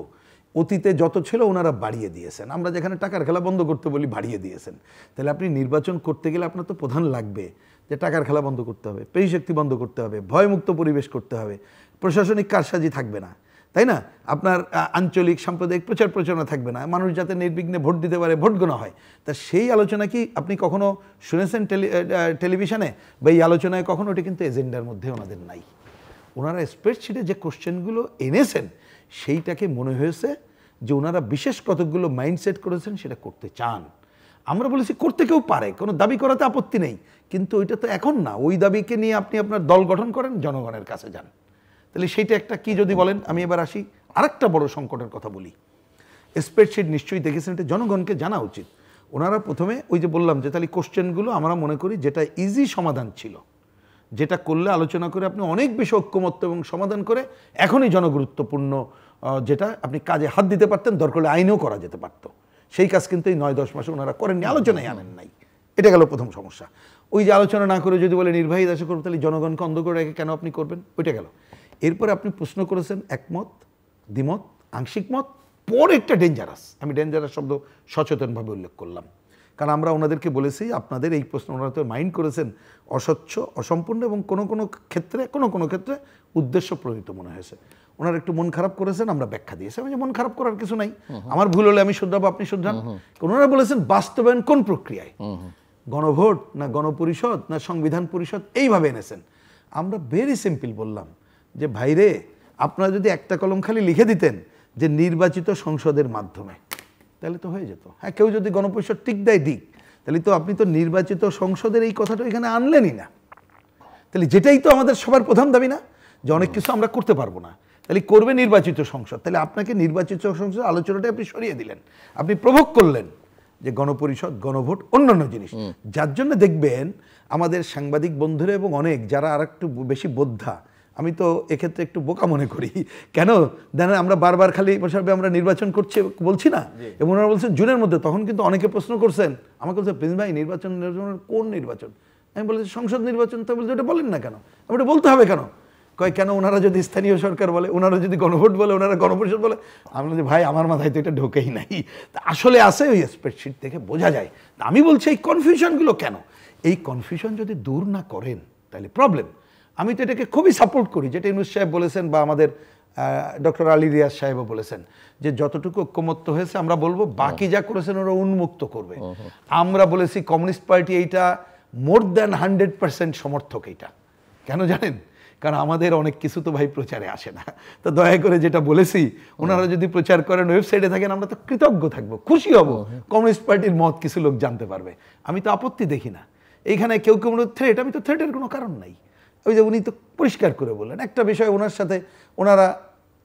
অতীতে যত ছিল ওনারা বাড়িয়ে দিয়েছেন, আমরা যেখানে টাকার খেলা বন্ধ করতে বলি বাড়িয়ে দিয়েছেন। তাহলে আপনি নির্বাচন করতে গেলে আপনার তো প্রধান লাগবে যে টাকার খেলা বন্ধ করতে হবে, পেশি বন্ধ করতে হবে, ভয়মুক্ত পরিবেশ করতে হবে, প্রশাসনিক কারসাজি থাকবে না, তাই না? আপনার আঞ্চলিক সাম্প্রদায়িক প্রচার প্রচারণা থাকবে না, মানুষ যাতে নির্বিঘ্নে ভোট দিতে পারে, ভোট গোনা হয়। তা সেই আলোচনা কি আপনি কখনো শুনেছেন টেলিভিশনে বা এই আলোচনায় কখনো? ওটা কিন্তু এজেন্ডার মধ্যে ওনাদের নাই। ওনারা স্প্রেডশিটে যে কোশ্চেনগুলো এনেছেন সেইটাকে মনে হয়েছে যে ওনারা বিশেষ কতকগুলো মাইন্ডসেট করেছেন সেটা করতে চান। আমরা বলেছি করতে কেউ পারে, কোনো দাবি করাতে আপত্তি নেই, কিন্তু ওইটা তো এখন না। ওই দাবিকে নিয়ে আপনি আপনার দল গঠন করেন, জনগণের কাছে যান। তাহলে সেইটা একটা কি যদি বলেন। আমি এবার আসি আরেকটা বড় সংকটের কথা বলি। স্প্রেডশিট নিশ্চয়ই দেখেছেন, এটা জনগণকে জানা উচিত। ওনারা প্রথমে ওই যে বললাম যে তাহলে কোশ্চেনগুলো আমরা মনে করি যেটা ইজি সমাধান ছিল, যেটা করলে আলোচনা করে আপনি অনেক বেশি ঐক্যমত্য এবং সমাধান করে এখনই জনগুরুত্বপূর্ণ যেটা আপনি কাজে হাত দিতে পারতেন, দরকার হলে আইনেও করা যেতে পারত, সেই কাজ কিন্তু এই 9-10 মাসে ওনারা করেননি, আলোচনায় আনেন নাই। এটা গেল প্রথম সমস্যা। ওই যে আলোচনা না করে যদি বলে নির্বাহী দাসে করবো, তাহলে জনগণকে অন্ধ করে রেখে কেন আপনি করবেন, ওইটা গেল। এরপরে আপনি প্রশ্ন করেছেন একমত, দ্বিমত, আংশিক মত, পরে একটা ডেঞ্জারাস, আমি ডেঞ্জারাস শব্দ সচেতনভাবে উল্লেখ করলাম, কারণ আমরা ওনাদেরকে বলেছি আপনাদের এই প্রশ্ন ওনারা তো মাইন্ড করেছেন অস্বচ্ছ, অসম্পূর্ণ এবং কোনো কোনো ক্ষেত্রে উদ্দেশ্য প্রণীত মনে হয়েছে। ওনারা একটু মন খারাপ করেছেন, আমরা ব্যাখ্যা দিয়েছি। আমি যে মন খারাপ করার কিছু নাই, আমার ভুল হলে আমি শুধরাবো, আপনি শুধরান। ওনারা বলেছেন বাস্তবায়ন কোন প্রক্রিয়ায়, গণভোট না গণপরিষদ না সংবিধান পরিষদ, এইভাবে এনেছেন। আমরা ভেরি সিম্পল বললাম যে ভাইরে, আপনারা যদি একটা কলম খালি লিখে দিতেন যে নির্বাচিত সংসদের মাধ্যমে, তাহলে তো হয়ে যেত। হ্যাঁ, কেউ যদি গণপরিষদ টিক দেয় দিক, তাহলে তো আপনি তো নির্বাচিত সংসদের এই কথাটা এখানে আনলেনই না। তাহলে যেটাই তো আমাদের সবার প্রধান দাবি না, যে অনেক কিছু আমরা করতে পারবো না, তাহলে করবে নির্বাচিত সংসদ। তাহলে আপনাকে নির্বাচিত সংসদ আলোচনাটা আপনি সরিয়ে দিলেন, আপনি প্রভোগ করলেন যে গণপরিষদ, গণভোট, অন্যান্য জিনিস, যার জন্য দেখবেন আমাদের সাংবাদিক বন্ধুরা এবং অনেক যারা আর একটু বেশি বোদ্ধা, আমি তো এক্ষেত্রে একটু বোকা মনে করি, কেন জানেন, আমরা বারবার খালি বসাবে আমরা নির্বাচন করছি বলছি না, এবং ওনারা বলছেন জুনের মধ্যে। তখন কিন্তু অনেকে প্রশ্ন করছেন আমাকে, বলছে প্রিন্স ভাই নির্বাচন কোন নির্বাচন? আমি বলেছি সংসদ নির্বাচন। তো বলছে ওটা বলেন না কেন? আমি ওটা বলতে হবে কেন? কয় কেন, ওনারা যদি স্থানীয় সরকার বলে, ওনারা যদি গণভোট বলে, ওনারা গণপরিষদ বলে। আমি বলছি ভাই, আমার মাথায় তো এটা ঢোকেই নাই। তা আসলে আছে, ওই স্প্রেডশিট থেকে বোঝা যায়। আমি বলছি এই কনফিউশনগুলো কেন? এই কনফিউশন যদি দূর না করেন তাহলে প্রবলেম। আমি তো এটাকে খুবই সাপোর্ট করি, যেটা ইউনূস সাহেব বলেছেন বা আমাদের ডক্টর আলী রিয়াজ সাহেবও বলেছেন, যে যতটুকু ঐক্যমত্য হয়েছে আমরা বলবো, বাকি যা করেছেন ওরা উন্মুক্ত করবে। আমরা বলেছি কমিউনিস্ট পার্টি এইটা মোর দ্যান 100% সমর্থক। এইটা কেন জানেন? কারণ আমাদের অনেক কিছু তো ভাই প্রচারে আসে না। তো দয়া করে যেটা বলেছি, ওনারা যদি প্রচার করেন, ওয়েবসাইটে থাকেন, আমরা তো কৃতজ্ঞ থাকবো, খুশি হব। কমিউনিস্ট পার্টির মত কিছু লোক জানতে পারবে, আমি তো আপত্তি দেখি না। এইখানে কেউ কেউ থ্রেট, আমি তো থ্রেটের কোনো কারণ নাই। ওই যে উনি তো পরিষ্কার করে বললেন একটা বিষয়, ওনার সাথে ওনারা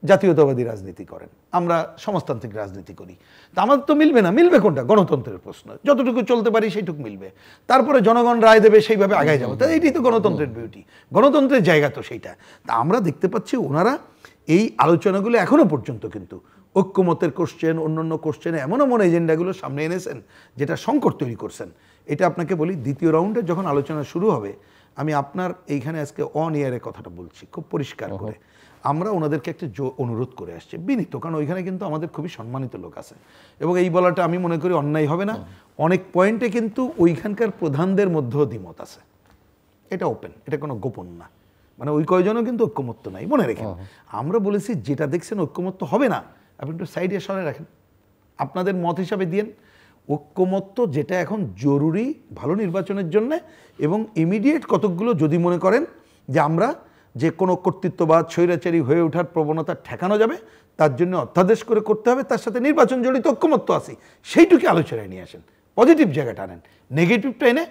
জাতীয়তাবাদী রাজনীতি করেন, আমরা সমাজতান্ত্রিক রাজনীতি করি। তা আমাদের তো মিলবে না। মিলবে কোনটা? গণতন্ত্রের প্রশ্ন, যতটুকু চলতে পারি সেইটুকু মিলবে, তারপরে জনগণ রায় দেবে, সেইভাবে আগায় যাবো। তা এইটাই তো গণতন্ত্রের বিউটি, গণতন্ত্রের জায়গা তো সেইটা। তা আমরা দেখতে পাচ্ছি ওনারা এই আলোচনাগুলো এখনো পর্যন্ত কিন্তু ঐক্যমতের কোশ্চেন, অন্যান্য কোশ্চেনে এমন এমন এজেন্ডাগুলো সামনে এনেছেন যেটা সংকট তৈরি করছেন। এটা আপনাকে বলি, দ্বিতীয় রাউন্ডে যখন আলোচনা শুরু হবে, আমি আপনার এইখানে আজকে অন এয়ারে কথাটা বলছি খুব পরিষ্কার করে, আমরা ওনাদেরকে একটা অনুরোধ করে আসছি, বিনীত, কারণ ওইখানে কিন্তু আমাদের খুবই সম্মানিত লোক আছে, এবং এই বলাটা আমি মনে করি অন্যায় হবে না। অনেক পয়েন্টে কিন্তু ওইখানকার প্রধানদের মধ্যেও দ্বিমত আছে, এটা ওপেন, এটা কোনো গোপন না। মানে ওই কয়জনও কিন্তু ঐক্যমত্য নাই, মনে রেখেন। আমরা বলেছি যেটা দেখছেন ঐক্যমত্য হবে না, আপনি একটু সাইডে সরে রাখেন, আপনাদের মত হিসাবে দিয়েন। ঐক্যমত্য যেটা এখন জরুরি ভালো নির্বাচনের জন্য, এবং ইমিডিয়েট কতকগুলো যদি মনে করেন যে আমরা যে কোনো কর্তৃত্ববাদ, স্বৈরাচারী হয়ে ওঠার প্রবণতা ঠেকানো যাবে, তার জন্য অধ্যাদেশ করে করতে হবে, তার সাথে নির্বাচন জড়িত ঐক্যমত্য আছে, সেইটুকু আলোচনায় নিয়ে আসেন, পজিটিভ জায়গাটা আনেন। নেগেটিভটা এনে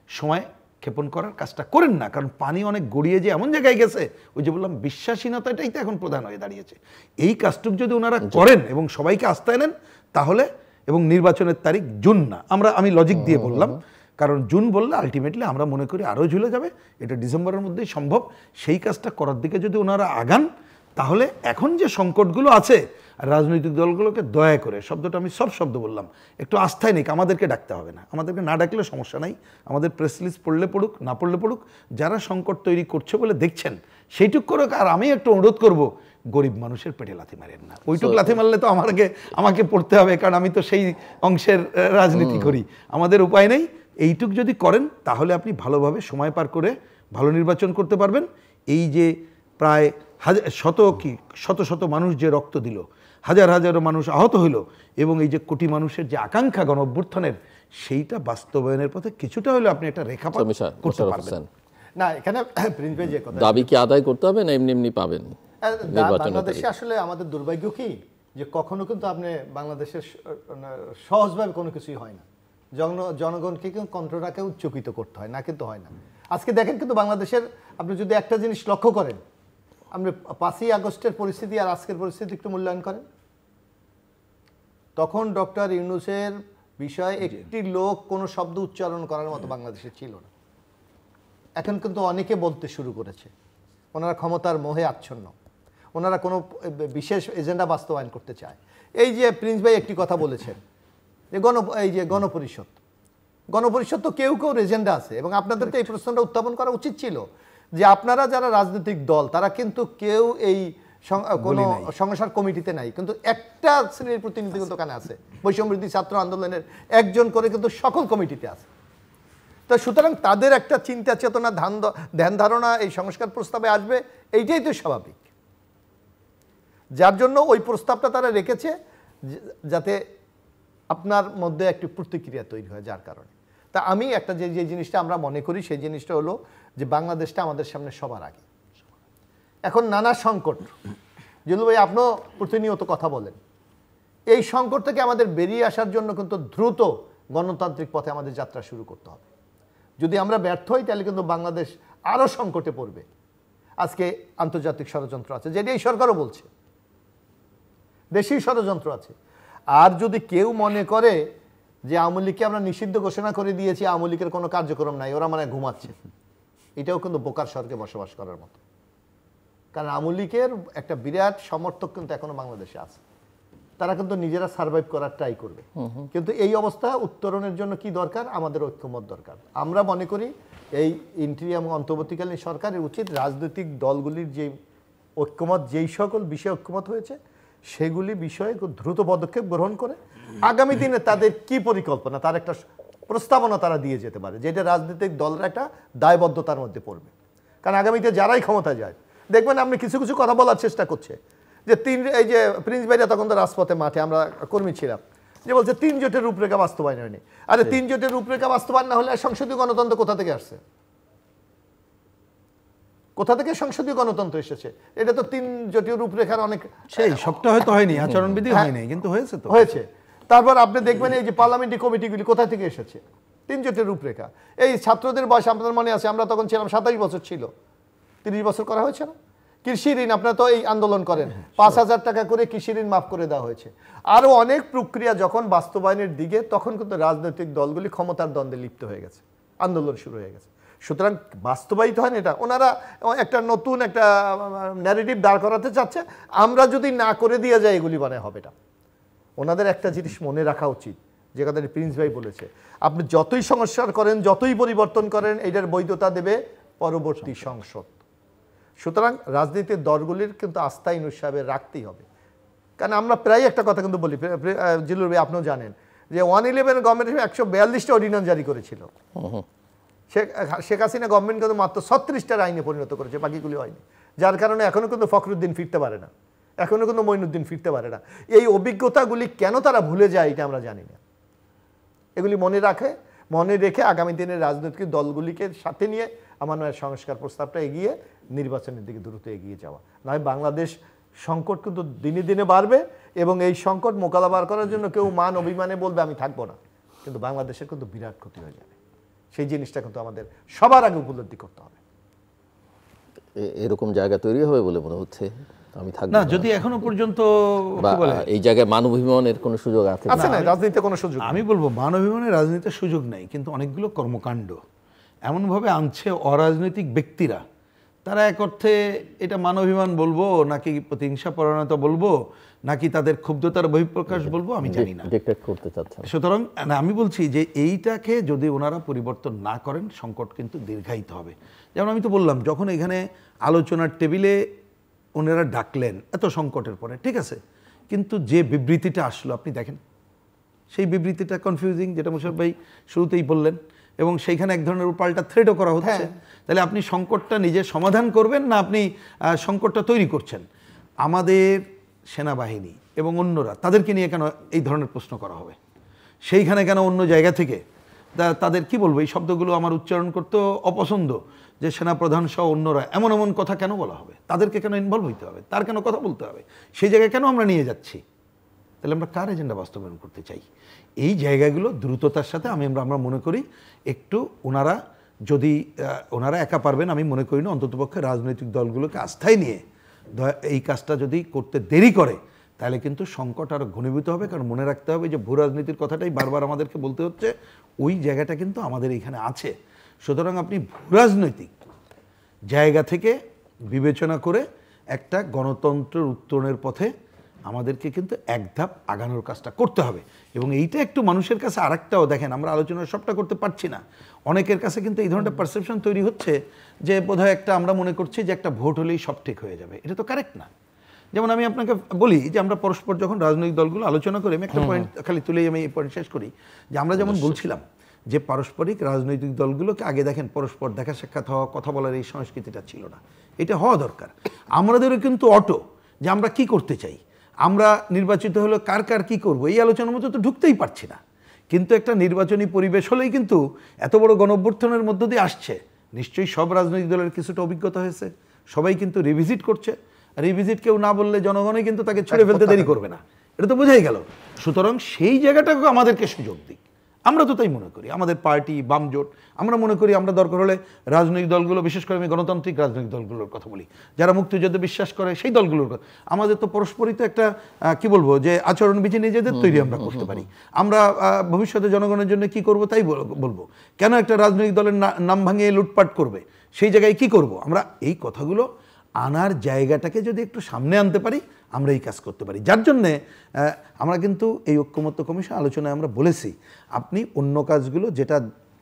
সময় ক্ষেপণ করার কাজটা করেন না, কারণ পানি অনেক গড়িয়ে যে এমন জায়গায় গেছে, ওই যে বললাম বিশ্বাসীনতাটাই তো এখন প্রধান হয়ে দাঁড়িয়েছে। এই কাজটুকু যদি ওনারা করেন এবং সবাইকে আস্থায় নেন, তাহলে, এবং নির্বাচনের তারিখ জুন না, আমি লজিক দিয়ে বললাম, কারণ জুন বললে আলটিমেটলি আমরা মনে করি আরও ঝুলে যাবে, এটা ডিসেম্বরের মধ্যেই সম্ভব। সেই কাজটা করার দিকে যদি ওনারা আগান, তাহলে এখন যে সংকটগুলো আছে, রাজনৈতিক দলগুলোকে দয়া করে, শব্দটা আমি সব শব্দ বললাম, একটু আস্থায় নিক, আমাদেরকে ডাকতে হবে না, আমাদেরকে না ডাকলে সমস্যা নাই, আমাদের প্রেস রিলিজ পড়লে পড়ুক, না পড়লে পড়ুক, যারা সংকট তৈরি করছে বলে দেখছেন সেইটুক করুক। আর আমি একটু অনুরোধ করব, গরিব মানুষের পেটে লাথি মারেন না, ওইটুক লাথি মারলে তো আমাকে পড়তে হবে, কারণ আমি তো সেই অংশের রাজনীতি করি, আমাদের উপায় নেই। এইটুক যদি করেন, তাহলে আপনি ভালোভাবে সময় পার করে ভালো নির্বাচন করতে পারবেন। এই যে প্রায় শত শত মানুষ যে রক্ত দিল, হাজার হাজার মানুষ আহত হইল, এবং এই যে কোটি মানুষের যে আকাঙ্ক্ষা গণ অভ্যুত্থানের, সেইটা বাস্তবায়নের পথে কিছুটা হলে আপনি একটা রেখাপাত করতে পারবেন। না, এখানে প্রিন্স ভাই যে কথা, দাবি কি আদায় করতে হবে না এমনি এমনি পাবেন? বাংলাদেশে আসলে আমাদের দুর্ভাগ্য কি, যে কখনো কিন্তু আপনি বাংলাদেশের সহজভাবে কোনো কিছুই হয় না, জনগণকে কিন্তু কন্ট্রোলটাকে উচ্চকিত করতে হয় না, কিন্তু হয় না। আজকে দেখেন কিন্তু বাংলাদেশের, আপনি যদি একটা জিনিস লক্ষ্য করেন, আপনি 5ই আগস্টের পরিস্থিতি আর আজকের পরিস্থিতি একটু মূল্যায়ন করেন, তখন ডক্টর ইউনূসের বিষয়ে একটি লোক কোনো শব্দ উচ্চারণ করার মতো বাংলাদেশে ছিল না। এখন কিন্তু অনেকে বলতে শুরু করেছে, ওনারা ক্ষমতার মোহে আচ্ছন্ন, ওনারা কোনো বিশেষ এজেন্ডা বাস্তবায়ন করতে চায়। এই যে প্রিন্স ভাই একটি কথা বলেছেন, যে গণপরিষদ তো কেউ কেউ এজেন্ডা আছে, এবং আপনাদের তো এই প্রশ্নটা উত্থাপন করা উচিত ছিল যে আপনারা যারা রাজনৈতিক দল তারা কিন্তু কেউ এই কোনো সংস্কার কমিটিতে নাই, কিন্তু একটা শ্রেণীর প্রতিনিধি কিন্তু ওখানে আছে, বৈষম্যবিরোধী ছাত্র আন্দোলনের একজন করে কিন্তু সকল কমিটিতে আছে। তো সুতরাং তাদের একটা চিন্তা চেতনা ধ্যান ধারণা এই সংস্কার প্রস্তাবে আসবে, এইটাই তো স্বাভাবিক, যার জন্য ওই প্রস্তাবটা তারা রেখেছে যাতে আপনার মধ্যে একটি প্রতিক্রিয়া তৈরি হয়। যার কারণে তা আমি একটা যে জিনিসটা আমরা মনে করি সেই জিনিসটা হলো যে বাংলাদেশটা আমাদের সামনে সবার আগে। এখন নানা সংকট, জিলু ভাই আপনিও প্রতিনিয়ত কথা বলেন, এই সংকট থেকে আমাদের বেরিয়ে আসার জন্য কিন্তু দ্রুত গণতান্ত্রিক পথে আমাদের যাত্রা শুরু করতে হবে। যদি আমরা ব্যর্থ হই তাহলে কিন্তু বাংলাদেশ আরও সংকটে পড়বে। আজকে আন্তর্জাতিক ষড়যন্ত্র আছে, যেটি এই সরকারও বলছে, দেশেই ষড়যন্ত্র আছে। আর যদি কেউ মনে করে যে আওয়ামী লীগকে আমরা নিষিদ্ধ ঘোষণা করে দিয়েছি, আওয়ামী লীগের কোনো কার্যক্রম নাই, ওরা মানে ঘুমাচ্ছে, এটাও কিন্তু বোকার স্বর্গে বসবাস করার মতো। কারণ আওয়ামী লীগের একটা বিরাট সমর্থক কিন্তু এখনো বাংলাদেশে আছে, তারা কিন্তু নিজেরা সার্ভাইভ করার ট্রাই করবে। কিন্তু এই অবস্থা উত্তরণের জন্য কি দরকার? আমাদের ঐক্যমত দরকার। আমরা মনে করি এই ইন্টারিম এবং অন্তর্বর্তীকালীন সরকারের উচিত রাজনৈতিক দলগুলির যে ঐক্যমত, যেই সকল বিষয়ে ঐক্যমত হয়েছে সেগুলি বিষয়ে খুব দ্রুত পদক্ষেপ গ্রহণ করে আগামী দিনে তাদের কি পরিকল্পনা, তার একটা প্রস্তাবনা তারা দিয়ে যেতে পারে, যেটা রাজনৈতিক দলের একটা দায়বদ্ধতার মধ্যে পড়বে। কারণ আগামীতে যারাই ক্ষমতা যায় দেখবেন আপনি কিছু কিছু কথা বলার চেষ্টা করছে যে এই যে প্রিন্স ভাইরা তখন তো রাজপথে মাঠে আমরা কর্মী ছিলাম, যে বলছে 3 জোটের রূপরেখা বাস্তবায়ন হয়নি। আরে 3 জোটের রূপরেখা বাস্তবায়ন না হলে সংসদীয় গণতন্ত্র কোথা থেকে আসছে? কোথা থেকে সংসদীয় গণতন্ত্র এসেছে? এটা তো 3 জোটের রূপরেখার অনেক, সেই সবটা হয়তো হয়নি, আচরণবিধি হয়নি, কিন্তু হয়েছে তো হয়েছে। তারপর আপনি দেখবেন এই যে পার্লামেন্টারি কমিটিগুলি কোথা থেকে এসেছে? 3 জোটের রূপরেখা। এই ছাত্রদের বয়স আপনার মনে আছে, আমরা তখন ছিলাম 27 বছর ছিল, 30 বছর করা হয়েছে না? কৃষি ঋণ আপনারা তো এই আন্দোলন করেন, 5,000 টাকা করে কৃষি ঋণ মাফ করে দেওয়া হয়েছে। আরও অনেক প্রক্রিয়া যখন বাস্তবায়নের দিকে, তখন কিন্তু রাজনৈতিক দলগুলি ক্ষমতার দ্বন্দ্বে লিপ্ত হয়ে গেছে, আন্দোলন শুরু হয়ে গেছে। সুতরাং বাস্তবায়িত হয় না এটা, ওনারা একটা নতুন একটা ন্যারেটিভ দাঁড় করাতে চাচ্ছে, আমরা যদি না করে দিয়ে যাই এগুলি মানে হবে না। ওনাদের একটা জিনিস মনে রাখা উচিত, যে কথা প্রিন্স ভাই বলেছে, আপনি যতই সংস্কার করেন, যতই পরিবর্তন করেন, এটার বৈধতা দেবে পরবর্তী সংসদ। সুতরাং রাজনীতির দলগুলির কিন্তু আস্থা ইউনূস সাহেবের রাখতেই হবে। কারণ আমরা প্রায় একটা কথা কিন্তু বলি, জিলুর ভাই আপনিও জানেন যে 111 গভর্নমেন্ট 142টা অর্ডিন্যান্স জারি করেছিল, শেখ হাসিনা গভর্নমেন্ট কিন্তু মাত্র 36টার আইনে পরিণত করেছে, বাকিগুলি হয়নি। যার কারণে এখনো কিন্তু ফখরুদ্দিন ফিরতে পারে না, এখনো কিন্তু মঈনুদ্দিন ফিরতে পারে না। এই অভিজ্ঞতাগুলি কেন তারা ভুলে যায় এটা আমরা জানি না। এগুলি মনে রেখে আগামী দিনের রাজনৈতিক দলগুলিকে সাথে নিয়ে আমার নয় সংস্কার প্রস্তাবটা এগিয়ে নির্বাচনের দিকে দ্রুত এগিয়ে যাওয়া, নয় বাংলাদেশ সংকট কিন্তু দিনে দিনে বাড়বে, এবং এই সংকট মোকাবেলা করার জন্য কেউ মান অভিমানে বলবে আমি থাকবো না, কিন্তু বাংলাদেশের কিন্তু বিরাট ক্ষতি হয়ে যাবে। সেই জিনিসটা কিন্তু আমাদের সবার আগে উপলব্ধি করতে হবে। এরকম জায়গা তৈরি হবে বলে মনে হচ্ছে, আমি থাকবো না, যদি এখনো পর্যন্ত এই জায়গায় মানবাভিমানের কোনো সুযোগ আছে না, রাজনীতিতে কোনো সুযোগ, আমি বলবো মানবাভিমানের রাজনীতির সুযোগ নেই, কিন্তু অনেকগুলো কর্মকাণ্ড এমনভাবে আনছে অরাজনৈতিক ব্যক্তিরা, তারা এক অর্থে এটা মানবাভিমান বলবো নাকি প্রতিহিংসা পরায়ণতা বলবো নাকি তাদের ক্ষুব্ধতার বহিঃপ্রকাশ বলবো আমি জানি না, ডিক্টেট করতে চাচ্ছেন। সুতরাং আমি বলছি যে এইটাকে যদি ওনারা পরিবর্তন না করেন সংকট কিন্তু দীর্ঘায়িত হবে। যেমন আমি তো বললাম, যখন এখানে আলোচনার টেবিলে ওনারা ডাকলেন এত সংকটের পরে, ঠিক আছে, কিন্তু যে বিবৃতিটা আসলো আপনি দেখেন, সেই বিবৃতিটা কনফিউজিং, যেটা মোশাররফ ভাই শুরুতেই বললেন, এবং সেইখানে এক ধরনের পাল্টা থ্রেটও করা হচ্ছে। তাহলে আপনি সংকটটা নিজে সমাধান করবেন না আপনি সংকটটা তৈরি করছেন? আমাদের সেনাবাহিনী এবং অন্যরা, তাদেরকে নিয়ে কেন এই ধরনের প্রশ্ন করা হবে? সেইখানে কেন অন্য জায়গা থেকে তাদের কি বলবো, এই শব্দগুলো আমার উচ্চারণ করতেও অপছন্দ, যে সেনাপ্রধান সহ অন্যরা এমন এমন কথা কেন বলা হবে? তাদেরকে কেন ইনভলভ হইতে হবে? তার কেন কথা বলতে হবে? সেই জায়গায় কেন আমরা নিয়ে যাচ্ছি? তাহলে আমরা কার এজেন্ডা বাস্তবায়ন করতে চাই? এই জায়গাগুলো দ্রুততার সাথে আমরা মনে করি একটু ওনারা একা পারবেন আমি মনে করি না, অন্ততপক্ষে রাজনৈতিক দলগুলোকে আস্থায় নিয়ে এই কাজটা যদি করতে দেরি করে তাহলে কিন্তু সংকট আরও ঘনীভূত হবে। কারণ মনে রাখতে হবে যে ভূ রাজনীতির কথাটাই বারবার আমাদেরকে বলতে হচ্ছে, ওই জায়গাটা কিন্তু আমাদের এখানে আছে। সুতরাং আপনি ভূ রাজনৈতিক জায়গা থেকে বিবেচনা করে একটা গণতন্ত্রের উত্তরণের পথে আমাদেরকে কিন্তু এক ধাপ আগানোর কাজটা করতে হবে। এবং এইটা একটু মানুষের কাছে আরেকটাও দেখেন, আমরা আলোচনা সবটা করতে পারছি না, অনেকের কাছে কিন্তু এই ধরনের পারসেপশন তৈরি হচ্ছে যে বোধহয় একটা আমরা মনে করছি যে একটা ভোট হলেই সব ঠিক হয়ে যাবে। এটা তো কারেক্ট না। যেমন আমি আপনাকে বলি যে আমরা পরস্পর যখন রাজনৈতিক দলগুলো আলোচনা করি, আমি একটা পয়েন্ট খালি তুলেই আমি এই পয়েন্ট শেষ করি, যে আমরা যেমন বলছিলাম যে পারস্পরিক রাজনৈতিক দলগুলোকে আগে দেখেন পরস্পর দেখা সাক্ষাৎ হওয়া, কথা বলার এই সংস্কৃতিটা ছিল না, এটা হওয়া দরকার। আমাদেরও কিন্তু অটো যে আমরা কি করতে চাই, আমরা নির্বাচিত হলো কার কার কী করবো, এই আলোচনার মধ্যে তো ঢুকতেই পারছি না। কিন্তু একটা নির্বাচনী পরিবেশ হলেই কিন্তু এত বড় গণঅভ্যুত্থানের মধ্য দিয়ে আসছে, নিশ্চয়ই সব রাজনৈতিক দলের কিছুটা অভিজ্ঞতা হয়েছে, সবাই কিন্তু রিভিজিট করছে। রিভিজিট কেউ না বললে জনগণই কিন্তু তাকে ছুড়ে ফেলতে দেরি করবে না, এটা তো বোঝাই গেল। সুতরাং সেই জায়গাটাকে আমাদেরকে সুযোগ দিক, আমরা তো তাই মনে করি। আমাদের পার্টি বামজোট, আমরা মনে করি আমরা দরকার হলে রাজনৈতিক দলগুলো, বিশেষ করে আমি গণতান্ত্রিক রাজনৈতিক দলগুলোর কথা বলি, যারা মুক্তিযুদ্ধে বিশ্বাস করে সেই দলগুলোর কথা, আমাদের তো পরস্পরই তো একটা কি বলবো যে আচরণবিধি নিজেদের তৈরি আমরা করতে পারি। আমরা ভবিষ্যতে জনগণের জন্য কি করব তাই বলবো। কেন একটা রাজনৈতিক দলের নাম ভাঙিয়ে লুটপাট করবে, সেই জায়গায় কি করব, আমরা এই কথাগুলো আনার জায়গাটাকে যদি একটু সামনে আনতে পারি, আমরা এই কাজ করতে পারি। যার জন্যে আমরা কিন্তু এই ঐক্যমত্য কমিশন আলোচনায় আমরা বলেছি, আপনি অন্য কাজগুলো যেটা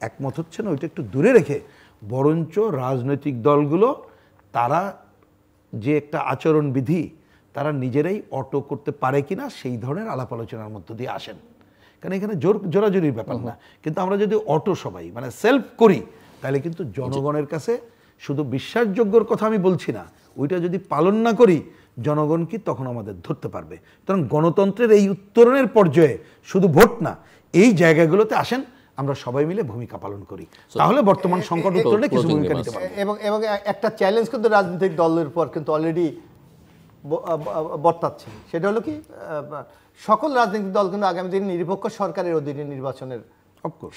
একমত হচ্ছে না ওইটা একটু দূরে রেখে বরঞ্চ রাজনৈতিক দলগুলো তারা যে একটা আচরণবিধি তারা নিজেরাই অটো করতে পারে কিনা সেই ধরনের আলাপ আলোচনার মধ্য দিয়ে আসেন। কারণ এখানে জোরাজোরির ব্যাপার না, কিন্তু আমরা যদি অটো সবাই মানে সেলফ করি, তাহলে কিন্তু জনগণের কাছে শুধু বিশ্বাসযোগ্যর কথা আমি বলছি না, ওইটা যদি পালন না করি জনগণ কি তখন আমাদের ধরতে পারবে। কারণ গণতন্ত্রের এই উত্তরণের পর্যায়ে শুধু ভোট না, এই জায়গাগুলোতে আসেন আমরা সবাই মিলে ভূমিকা পালন করি, তাহলে বর্তমান সংকট উত্তরণে কিছু ভূমিকা নিতে পারবো। এবং একটা চ্যালেঞ্জ কিন্তু রাজনৈতিক দলের উপর কিন্তু অলরেডি বর্তাচ্ছে, সেটা হলো কি সকল রাজনৈতিক দল কিন্তু আগামী দিনে নিরপেক্ষ সরকারের অধীনে নির্বাচনের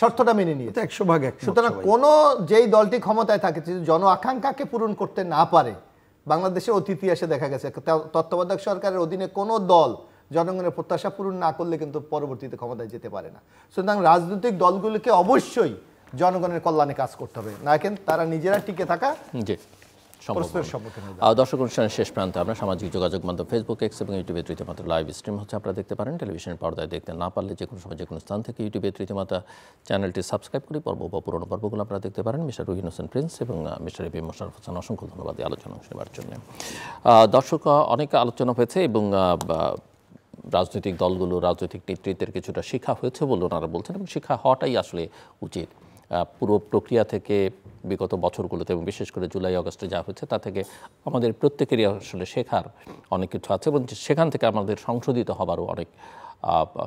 শর্তটা মেনে নিয়েছে 100% সুতরাং কোনো যেই দলটি ক্ষমতায় থাকে জন আকাঙ্ক্ষাকে পূরণ করতে না পারে, বাংলাদেশের অতীত ইতিহাসে দেখা গেছে তত্ত্বাবধায়ক সরকারের অধীনে কোনো দল জনগণের প্রত্যাশা পূরণ না করলে কিন্তু পরবর্তীতে ক্ষমতায় যেতে পারে না। সুতরাং রাজনৈতিক দলগুলোকে অবশ্যই জনগণের কল্যাণে কাজ করতে হবে, না কিন্তু তারা নিজেরা টিকে থাকা দর্শক অনুষ্ঠানের শেষ প্রান্তে আমরা সামাজিক যোগাযোগ মাধ্যম ফেসবুক, এক্স এবং ইউটিউবে রীতিমাত্র লাইভ স্ট্রিম হচ্ছে, আপনারা দেখতে পারেন। টেলিভিশনের পর্দায় দেখতে না পারলে যে কোনো সময় যে কোনো স্থান থেকে ইউটিউবে রীতিমাত্রা চ্যানেলটি সাবস্ক্রাইব করে পর্ব বা পুরোনো পর্বগুলো আপনারা দেখতে পারেন। মিস্টার রুহিন হোসেন প্রিন্স এবং mister A B Mosharraf Hossain অসংখ্য ধন্যবাদ এই আলোচনা শুনবার জন্য। দর্শক অনেক আলোচনা হয়েছে এবং রাজনৈতিক দলগুলো রাজনৈতিক নেতৃত্বের কিছুটা শিক্ষা হয়েছে বলে ওনারা বলছেন, এবং শিক্ষা হওয়াটাই আসলে উচিত। পুরো প্রক্রিয়া থেকে বিগত বছরগুলোতে এবং বিশেষ করে জুলাই আগস্টে যা হচ্ছে তা থেকে আমাদের প্রত্যেকেরই আসলে শেখার অনেক কিছু আছে, এবং সেখান থেকে আমাদের সংশোধিত হবারও অনেক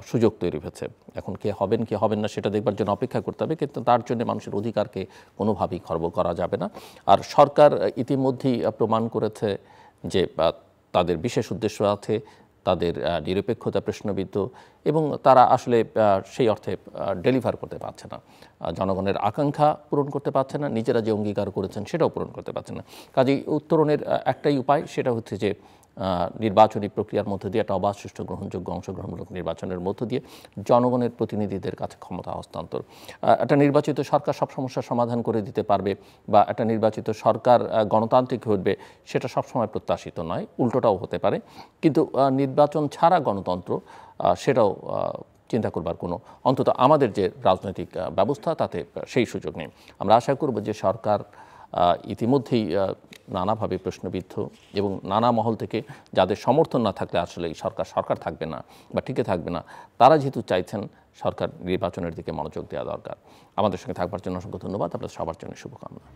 সুযোগ তৈরি হয়েছে। এখন কে হবেন কি হবেন না সেটা দেখবার জন্য অপেক্ষা করতে হবে, কিন্তু তার জন্য মানুষের অধিকারকে কোনোভাবেই খর্ব করা যাবে না। আর সরকার ইতিমধ্যেই প্রমাণ করেছে যে তাদের বিশেষ উদ্দেশ্য আছে, তাদের নিরপেক্ষতা প্রশ্নবিদ্ধ, এবং তারা আসলে সেই অর্থে ডেলিভার করতে পারছে না, জনগণের আকাঙ্ক্ষা পূরণ করতে পারছে না, নিজেরা যে অঙ্গীকার করেছেন সেটাও পূরণ করতে পারছে না। কাজেই উত্তরণের একটাই উপায়, সেটা হচ্ছে যে নির্বাচনী প্রক্রিয়ার মধ্য দিয়ে একটা অবাধ, সুষ্ঠু, গ্রহণযোগ্য, অংশগ্রহণমূলক নির্বাচনের মধ্য দিয়ে জনগণের প্রতিনিধিদের কাছে ক্ষমতা হস্তান্তর। একটা নির্বাচিত সরকার সব সমস্যার সমাধান করে দিতে পারবে বা একটা নির্বাচিত সরকার গণতান্ত্রিক হবে সেটা সবসময় প্রত্যাশিত নয়, উল্টোটাও হতে পারে। কিন্তু নির্বাচন ছাড়া গণতন্ত্র সেটাও চিন্তা করবার কোনো, অন্তত আমাদের যে রাজনৈতিক ব্যবস্থা তাতে সেই সুযোগ নেই। আমরা আশা করব যে সরকার ইতিমধ্যেই নানাভাবে প্রশ্নবিদ্ধ এবং নানা মহল থেকে যাদের সমর্থন না থাকলে আসলে এই সরকার থাকবে না বা টিকে থাকবে না, তারা যেহেতু চাইছেন সরকার নির্বাচনের দিকে মনোযোগ দেওয়া দরকার। আমাদের সঙ্গে থাকবার জন্য অসংখ্য ধন্যবাদ, আপনাদের সবার জন্য শুভকামনা।